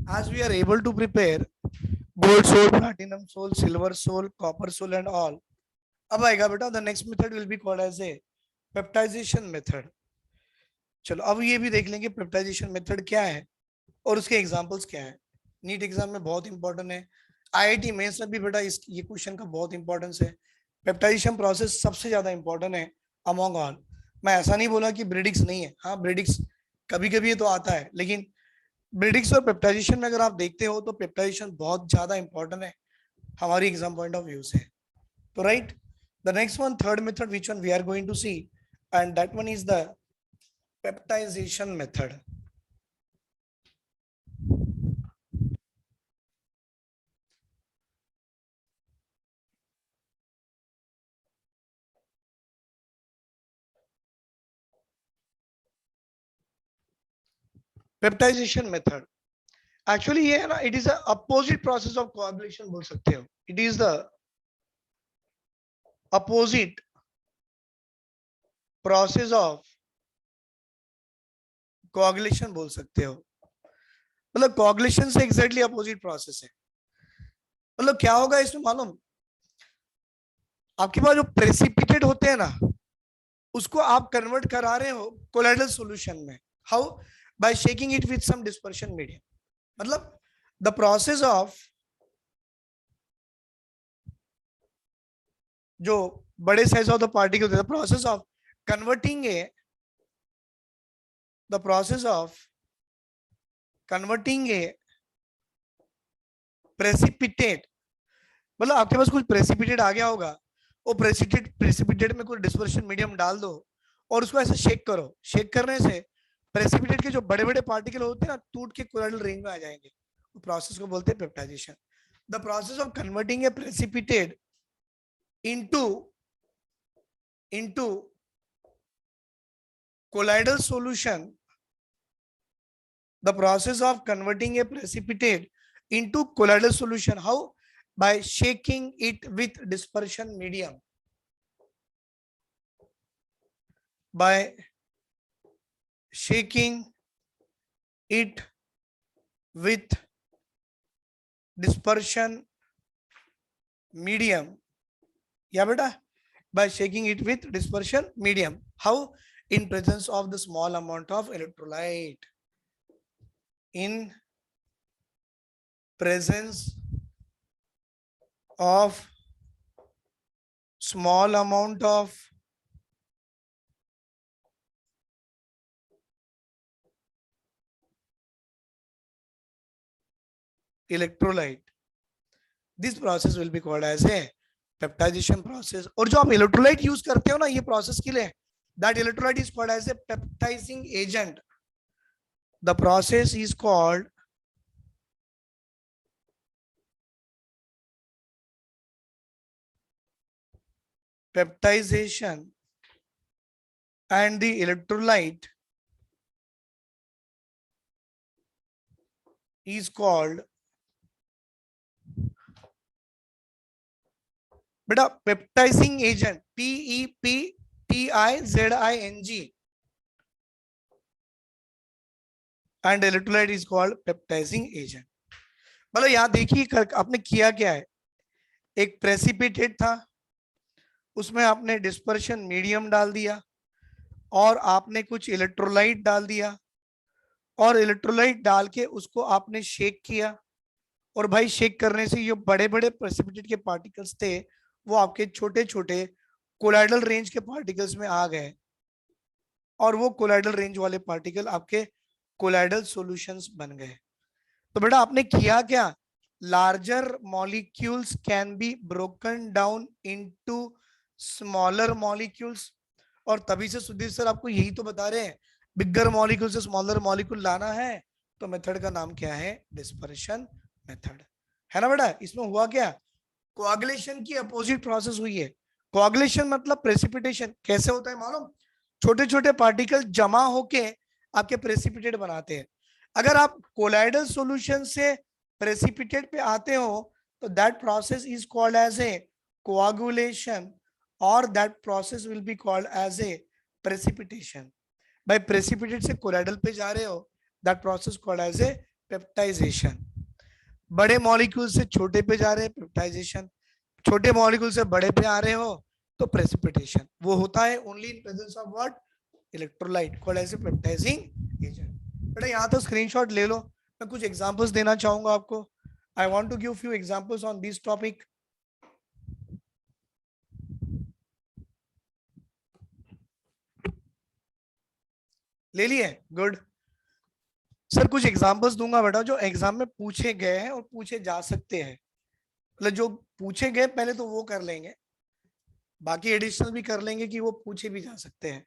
as we are able to prepare gold soul, platinum soul, silver soul, copper soul and all, अब आएगा बेटा the next method will be called as a peptidization method। चलो अब ये भी देख लेंगे peptization method क्या है और उसके एग्जांपल्स क्या है। नीट एग्जाम में बहुत इंपॉर्टेंट है, आईआईटी मेंस में भी बेटा इस ये क्वेश्चन का बहुत इंपॉर्टेंस है। पेप्टाइजेशन प्रोसेस सबसे ज्यादा इंपॉर्टेंट है अमोंग ऑल। मैं ऐसा नहीं बोला कि ब्रिडिक्स नहीं है, हाँ ब्रिडिक्स कभी कभी तो आता है, लेकिन ब्रिडिक्स और पेप्टाइजेशन में अगर आप देखते हो तो पेप्टाइजेशन बहुत ज्यादा इंपॉर्टेंट है हमारी एग्जाम पॉइंट ऑफ व्यू से। तो right, the next one third method which one we are going to see, and that one is the peptization method. Peptization method actually ये है ना, it is opposite process of coagulation बोल सकते हो। It is the opposite process of coagulation बोल सकते हो। मतलब कोआगुलेशन से एग्जैक्टली अपोजिट प्रोसेस है। मतलब क्या होगा इसमें मालूम? आपके पास जो प्रेसिपिटेट होते हैं ना, उसको आप कन्वर्ट करा रहे हो कोलाइडल सॉल्यूशन में। How? By shaking it with some dispersion medium. मतलब द प्रोसेस ऑफ जो बड़े size of the particle, the process of converting a the process of converting a precipitate, मतलब आपके पास कुछ प्रेसिपिटेट आ गया होगा, वो प्रेसिपिटेट में कुछ डिस्पर्शन मीडियम डाल दो और उसको ऐसे शेक करो। शेक करने से प्रेसिपिटेट के जो बड़े बड़े पार्टिकल होते हैं ना, टूट के कोलाइडल रिंग में आ जाएंगे। वो प्रोसेस को बोलते हैं peptization. The process of converting a precipitate into into colloidal solution, the process of converting a precipitate into colloidal solution, how? By shaking it with dispersion medium। by shaking it with dispersion medium. Yeah beta, by shaking it with dispersion medium. How? In presence of the small amount of electrolyte. In presence of small amount of electrolyte, this process will be called as a peptidization process. और जो आप electrolyte use करते हो ना ये process के लिए, that electrolyte is called as a peptidizing agent. The process is called peptidization, and the electrolyte is called beta peptidizing agent. PEPTIZING, and electrolyte is called peptidizing agent. मतलब यहां देखिए आपने किया क्या है, एक प्रेसिपिटेट था, उसमें आपने डिस्पर्शन मीडियम डाल दिया और आपने कुछ इलेक्ट्रोलाइट डाल दिया और इलेक्ट्रोलाइट डाल के उसको आपने शेक किया, और भाई शेक करने से ये बड़े बड़े प्रेसिपिटेट के पार्टिकल्स थे वो आपके छोटे छोटे कोलाइडल रेंज के पार्टिकल्स में आ गए, और वो कोलाइडल रेंज वाले पार्टिकल आपके कोलाइडल सॉल्यूशंस बन गए। तो बेटा आपने किया क्या, larger molecules can be broken down into smaller molecules, और तभी से सुधीर सर आपको यही तो बता रहे हैं, बिगर मॉलिक्यूल से स्मॉलर मॉलिक्यूल लाना है तो मेथड का नाम क्या है, डिस्पर्शन मेथड, है ना बेटा। इसमें हुआ क्या, कोआगुलेशन की अपोजिट प्रोसेस हुई है। कोआगुलेशन मतलब प्रेसिपिटेशन, कैसे होता है मालूम, छोटे छोटे पार्टिकल जमा होके आपके प्रेसिपिटेट बनाते हैं। अगर आप कोलाइडल सॉल्यूशन से प्रेसिपिटेट पे आते हो तो that process is called as a coagulation, और that process will be called as a precipitation. भाई प्रेसिपिटेट से कोलाइडल पे जा रहे हो, that process called as a peptization. बड़े मॉलिक्यूल से छोटे पे जा रहे हैं, पेप्टाइजेशन। छोटे मॉलिक्यूल से बड़े पे आ रहे हो तो प्रेसिपिटेशन। वो होता है only in presence of what, electrolyte, called as a peptizing agent. बेटा यहाँ तो स्क्रीनशॉट ले लो, मैं कुछ एग्जांपल्स देना चाहूंगा आपको। I want to give few examples on this topic. ले लिए, गुड। सर कुछ एग्जांपल्स दूंगा बेटा जो एग्जाम में पूछे गए हैं और पूछे जा सकते हैं। मतलब जो पूछे गए पहले तो वो कर लेंगे, बाकी एडिशनल भी कर लेंगे कि वो पूछे भी जा सकते हैं।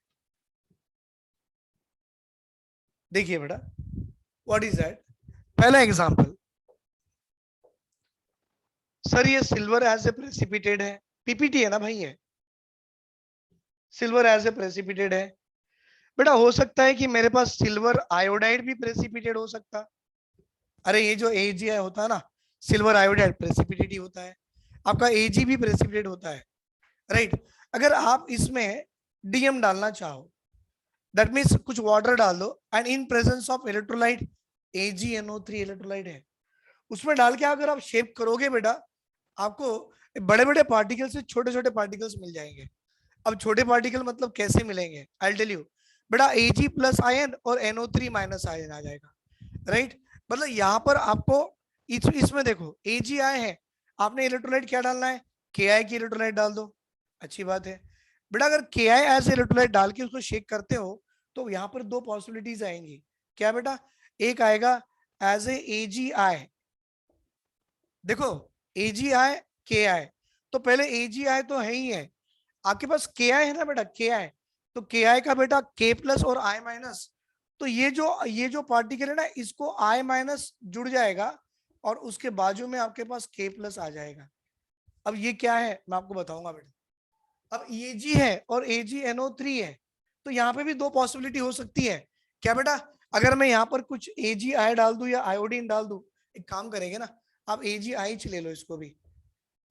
देखिए बेटा, व्हाट इज दैट, पहला एग्जांपल, सर ये सिल्वर एज ए प्रेसिपिटेट है, पीपीटी है ना भाई, ये सिल्वर एज ए प्रेसिपिटेट है। बेटा हो सकता है कि मेरे पास सिल्वर आयोडाइड भी प्रेसिपिटेट हो सकता। अरे ये जो एजीआई होता है ना, सिल्वर आयोडाइड प्रेसिपिटेट ही होता है, आपका एजी भी प्रेसिपिटेट होता है, राइट। अगर आप इसमें डीएम डालना चाहो, दैट मीन्स कुछ वाटर डाल दो, and in presence of electrolyte, AgNO3 electrolyte है, उसमें डाल के अगर आप शेप करोगे बेटा, आपको बड़े बड़े पार्टिकल से छोटे छोटे पार्टिकल्स मिल जाएंगे। अब छोटे पार्टिकल मतलब कैसे मिलेंगे, आई टेल यू बेटा, Ag प्लस आयन और NO3 माइनस आयन आ जाएगा, राइट। मतलब यहाँ पर आपको इसमें देखो AgI है, आपने इलेक्ट्रोलाइट क्या डालना है, Ki की इलेक्ट्रोलाइट डाल दो, अच्छी बात है बेटा। अगर Ki एज इलेक्ट्रोलाइट डाल के उसको शेक करते हो तो यहाँ पर दो पॉसिबिलिटीज आएंगी, क्या बेटा, एक आएगा एज ए AgI, देखो AgI Ki, तो पहले AgI तो है ही है, आपके पास Ki है ना बेटा, Ki, तो Ki का बेटा K प्लस और I माइनस, तो ये जो पार्टिकल है ना इसको I माइनस जुड़ जाएगा और उसके बाजू में आपके पास K प्लस आ जाएगा। अब ये क्या है मैं आपको बताऊंगा बेटा। अब Ag है और AgNO3 है, तो यहाँ पे भी दो पॉसिबिलिटी हो सकती है, क्या बेटा, अगर मैं यहाँ पर कुछ AgI डाल दूं या आयोडीन डाल दूं, एक काम करेंगे ना, आप AgI ले लो इसको भी,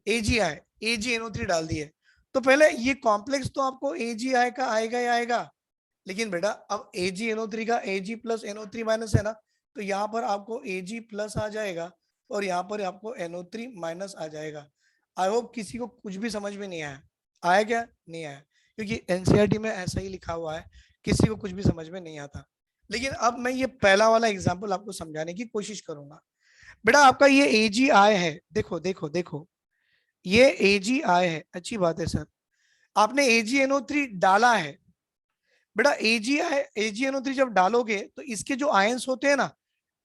AgI AgNO3 डाल दिए, तो पहले ये कॉम्प्लेक्स तो आपको AgI का आएगा ही आएगा, लेकिन बेटा अब AgNO3 का Ag प्लस NO3 माइनस है ना, तो यहाँ पर आपको Ag प्लस आ जाएगा और यहाँ पर आपको NO3 माइनस आ जाएगा। आई होप किसी को कुछ भी समझ में नहीं आया। आया क्या? नहीं आया, क्योंकि एनसीईआरटी में ऐसा ही लिखा हुआ है, किसी को कुछ भी समझ में नहीं आता। लेकिन अब मैं ये पहला वाला एग्जाम्पल आपको समझाने की कोशिश करूंगा। बेटा आपका ये AgI है, देखो देखो देखो, ये AgI है, अच्छी बात है सर। आपने AgNO3 डाला है। बेटा AgNO3 जब डालोगे तो इसके जो आयंस होते हैं ना,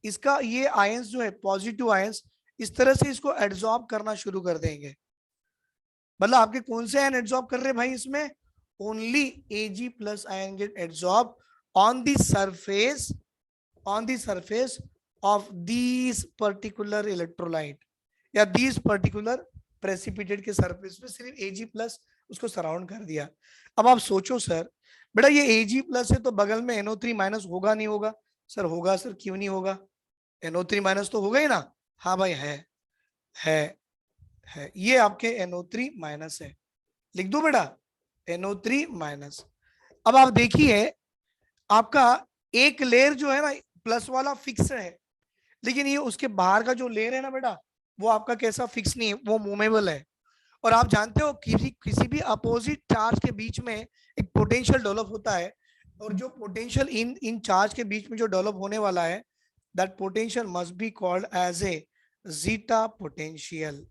इसका ये आयंस जो है पॉजिटिव आयंस, इस तरह से इसको एड्सॉर्ब करना शुरू कर देंगे। मतलब आपके कौन से आयन एड्सॉर्ब कर रहे हैं भाई इसमें? Only Ag plus ion get adsorb on the surface, on the surface of these particular electrolyte या दीज पर्टिकुलर प्रेसिपिटेट के सरफेस पे सिर्फ Ag प्लस उसको सराउंड कर दिया। अब आप सोचो सर, बेटा ये Ag प्लस है तो बगल में NO3 माइनस होगा नहीं होगा? सर होगा सर, क्यों नहीं होगा? NO3 माइनस तो होगा ही ना। हाँ भाई है है, ये आपके NO3 माइनस है। लिख दो बेटा NO3 माइनस। अब आप देखिए आपका एक लेयर जो है ना प्लस वाला फिक्स है, लेकिन ये उसके बाहर का जो लेयर है ना बेटा, वो आपका कैसा फिक्स नहीं है, वो मूवेबल है। और आप जानते हो किसी किसी भी अपोजिट चार्ज के बीच में एक पोटेंशियल डेवलप होता है, और जो पोटेंशियल इन इन चार्ज के बीच में जो डेवलप होने वाला है, that potential must be called as a zeta potential.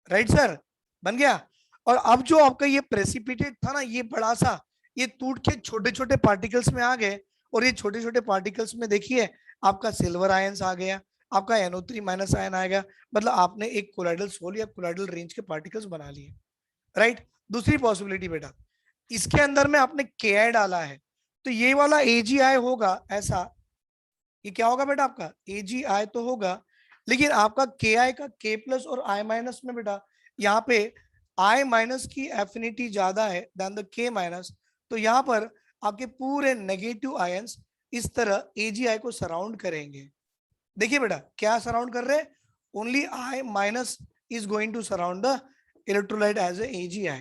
Right sir, बन गया। और अब जो आपका ये प्रेसिपिटेट था ना, ये बड़ा सा, ये टूट के छोटे छोटे पार्टिकल्स में आ गए, और ये छोटे छोटे पार्टिकल्स में देखिए आपका सिल्वर आयंस आ गया, आपका NO3 माइनस आयन आएगा। मतलब आपने एक कोलाइडल सोल या कोलाइडल रेंज के पार्टिकल्स बना लिए। राइट। दूसरी पॉसिबिलिटी बेटा, इसके अंदर में आपने Ki डाला है, तो ये वाला AgI होगा ऐसा। ये क्या होगा बेटा? आपका AgI तो होगा, लेकिन आपका Ki का K प्लस और I माइनस में बेटा, यहाँ पे I माइनस की एफिनिटी ज्यादा है देन द K माइनस, तो यहाँ पर आपके पूरे नेगेटिव आयंस इस तरह AgI को सराउंड करेंगे। देखिए बेटा क्या सराउंड कर रहे हैं? Only I minus is going to surround the electrolyte as a AgI।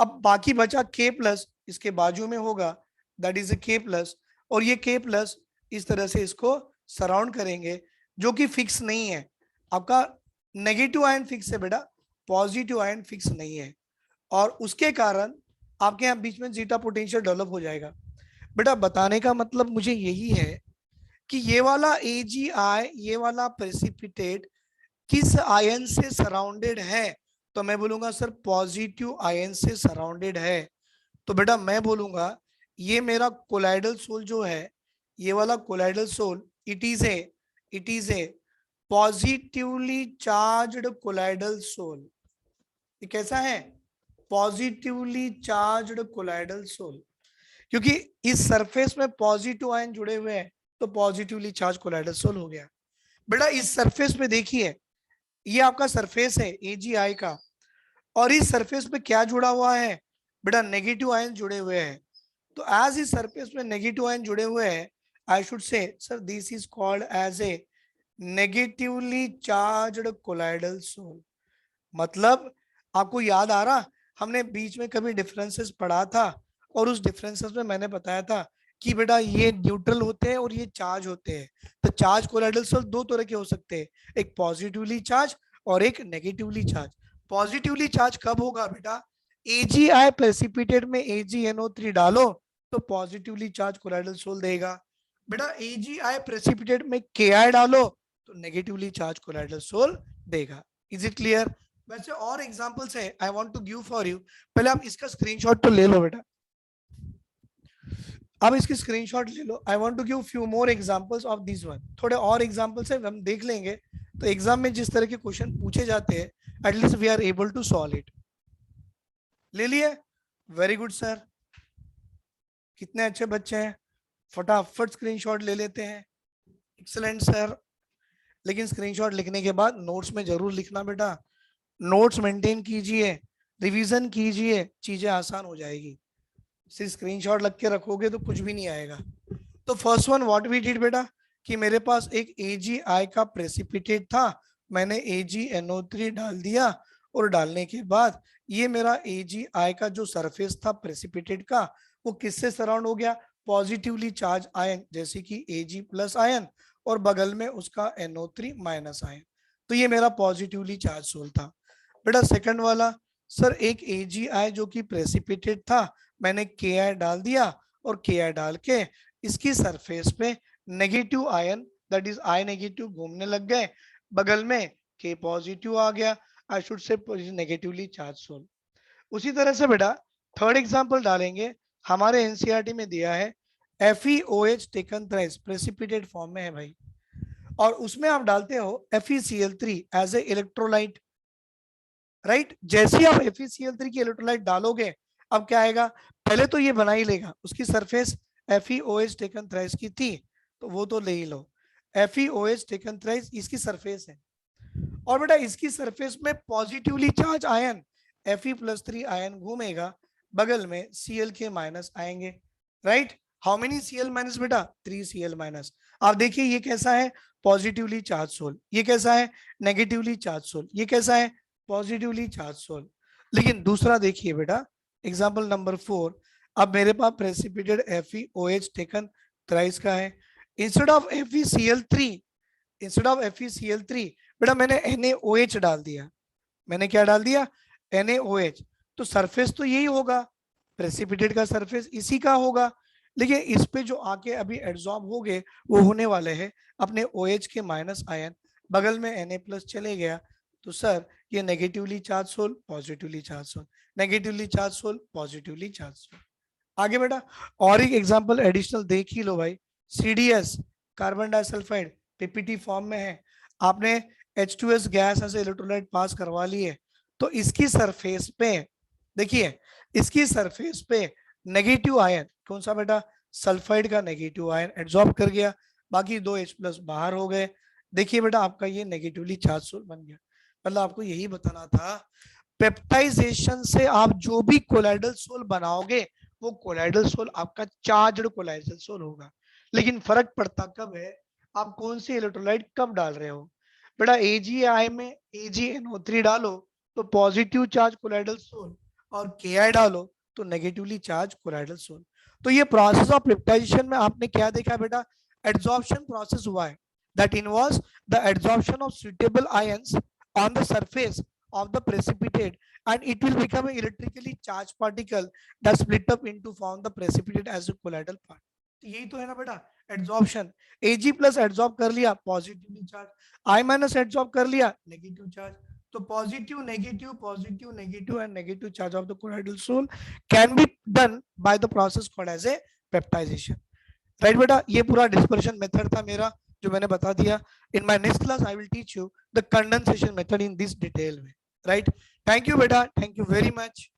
अब बाकी बचा K प्लस, इसके बाजू में होगा, that is A K plus, और ये K प्लस इस तरह से इसको सराउंड करेंगे, जो कि फिक्स नहीं है। आपका नेगेटिव आयन फिक्स है बेटा, पॉजिटिव आयन फिक्स नहीं है, और उसके कारण आपके यहाँ बीच में जीटा पोटेंशियल डेवलप हो जाएगा। बेटा बताने का मतलब मुझे यही है कि ये वाला AgI, ये वाला प्रेसिपिटेट किस आयन से सराउंडेड है? तो मैं बोलूंगा सर पॉजिटिव आयन से सराउंडेड है। तो बेटा मैं बोलूंगा ये मेरा कोलाइडल सोल जो है, ये वाला colloidal sol, it is a positively charged colloidal sol. ये कैसा है? पॉजिटिवली चार्ज्ड कोलाइडल सोल, क्योंकि इस सरफेस में पॉजिटिव आयन जुड़े हुए हैं, तो पॉजिटिवली चार्ज कोलाइडल सोल हो गया। बेटा इस सरफेस पे देखिए, ये आपका सरफेस है AgI का, और इस सरफेस पे क्या जुड़ा हुआ है बेटा? नेगेटिव आयन जुड़े हुए हैं। तो एज इस सरफेस में नेगेटिव आयन जुड़े हुए हैं, I should say sir this is called as a negatively charged colloidal sol. मतलब आपको याद आ रहा, हमने बीच में कभी डिफरेंसेस पढ़ा था, और उस डिफरेंसेस में मैंने बताया था कि बेटा ये न्यूट्रल होते हैं और ये चार्ज होते हैं। तो चार्ज कोलाइडल सोल दो तरह के हो सकते हैं, एक पॉजिटिवली चार्ज और एक नेगेटिवली चार्ज। पॉजिटिवली चार्ज कब होगा बेटा? AgI प्रेसिपिटेट में AgNO3 डालो तो पॉजिटिवली चार्ज कोलाइडल सोल देगा। बेटा AgI प्रेसिपिटेट में Ki डालो तो नेगेटिवली चार्ज कोलाइडल सोल देगा। Is it clear? वैसे और एग्जांपल्स है, I want to give for you. पहले आप इसका स्क्रीनशॉट तो ले लो बेटा, अब इसकी स्क्रीनशॉट ले लो। I want to give few more examples of this one. थोड़े और एग्जांपल्स है, हम देख लेंगे, तो एग्जाम में जिस तरह के क्वेश्चन पूछे जाते हैं at least we are able to solve it. ले लिए? वेरी गुड सर, कितने अच्छे बच्चे हैं, फटाफट स्क्रीनशॉट ले लेते हैं। Excellent sir. लेकिन स्क्रीनशॉट लिखने के बाद नोट्स में जरूर लिखना बेटा, नोट्स मेंटेन कीजिए, रिवीजन कीजिए, चीजें आसान हो जाएगी। सिर्फ स्क्रीनशॉट लग के रखोगे तो कुछ भी नहीं आएगा। तो first one what we did बेटा, कि मेरे पास एक AgI का प्रेसिपिटेट था, मैंने AgNO3 डाल दिया, और डालने के बाद ये मेरा AgI का जो सरफेस था प्रेसिपिटेट का वो किससे सराउंड हो गया, पॉजिटिवली चार्ज आयन जैसे कि Ag प्लस आयन और बगल में उसका NO3 माइनस आयन। तो ये मेरा पॉजिटिवली चार्ज सोल था। बेटा सेकंड वाला, सर एक AgI जो कि प्रेसिपिटेट था, मैंने Ki डाल दिया और Ki डाल के इसकी सरफेस पे negative ion that is I negative घूमने लग गए, बगल में K पॉजिटिव आ गया, I should say negatively charge sol. उसी तरह से बेटा थर्ड एग्जांपल डालेंगे, हमारे एनसीईआरटी में दिया है FeOH taken thrice precipitate form में है भाई, और उसमें आप डालते हो FeCl3 as a electrolyte, right. जैसे ही आप FeCl3 की इलेक्ट्रोलाइट डालोगे, अब क्या आएगा, पहले तो ये बना ही लेगा, उसकी सरफेस FeOH टेकन थ्राइस की थी तो वो तो ले ही लो, FeOH टेकन थ्राइस इसकी सरफेस है, और बेटा इसकी सरफेस में positively charge ion Fe+3 ion घूमेगा, बगल में Cl माइनस आएंगे, right. How many Cl minus बेटा, 3 Cl माइनस। आप देखिए ये कैसा है, पॉजिटिवली चार्ज सोल, ये कैसा है, नेगेटिवली चार्ज सोल, ये कैसा है, पॉजिटिवली चार्ज सोल। लेकिन दूसरा देखिए बेटा, एग्जाम्पल नंबर 4, अब मेरे पास प्रेसिपिटेड FeOH टेकन थ्राइस का है, इंस्टेड ऑफ FeCl3 बेटा मैंने NaOH डाल दिया, मैंने क्या डाल दिया, NaOH। तो सरफेस तो यही होगा, प्रेसिपिटेट का सरफेस इसी का होगा, लेकिन इस पे जो आके अभी एड्सॉर्ब हो गए वो होने वाले हैं अपने OH के माइनस आयन, बगल में Na+ चले गया, तो सर ये negatively charge sol positively charge sol, negatively charge sol positively charge sol. आगे बेटा और एक एग्जांपल एडिशनल देख ही लो भाई, CDS carbon disulphide PPT form में है, आपने H2S गैस ऐसे इलेक्ट्रोलाइट पास करवा ली है, तो इसकी सरफेस पे देखिए, इसकी सरफेस पे नेगेटिव आयन कौन सा बेटा, सल्फाइड का नेगेटिव आयन एब्जॉर्ब कर गया, बाकी 2 H+ बाहर हो गए। देखिए बेटा आपका ये नेगेटिवली चार्ज सोल बन गया। मतलब आपको यही बताना था, पेप्टाइजेशन से आप जो भी कोलाइडल सोल बनाओगे वो कोलाइडल सोल आपका चार्ज्ड कोलाइडल सोल होगा, लेकिन फर्क पड़ता कब है, आप कौन सी इलेक्ट्रोलाइट कब डाल रहे हो। बेटा AgI में AgNO3 डालो तो पॉजिटिव चार्ज कोलाइडल सोल, और Ki डालो तो नेगेटिवली चार्ज कोलाइडल सोल। तो ये प्रोसेस ऑफ पेप्टाइजेशन में आपने क्या देखा बेटा, एड्सॉर्प्शन प्रोसेस हुआ है, that involves the adsorption of suitable ions on the surface of the precipitate, and it will become an electrically charged particle that split up into form the precipitate as a colloidal part। तो यही तो है ना बेटा adsorption, Ag+ adsorb कर लिया positively charge, I- adsorb कर लिया नेगेटिव चार्ज, तो positive negative and negative charge of the colloidal sol can be done by the process called as a peptization, right बेटा। ये पूरा डिस्पर्शन मेथड था मेरा जो मैंने बता दिया। In my next class I will teach you the condensation method in this detail way, right. Thank you बेटा, थैंक यू वेरी मच।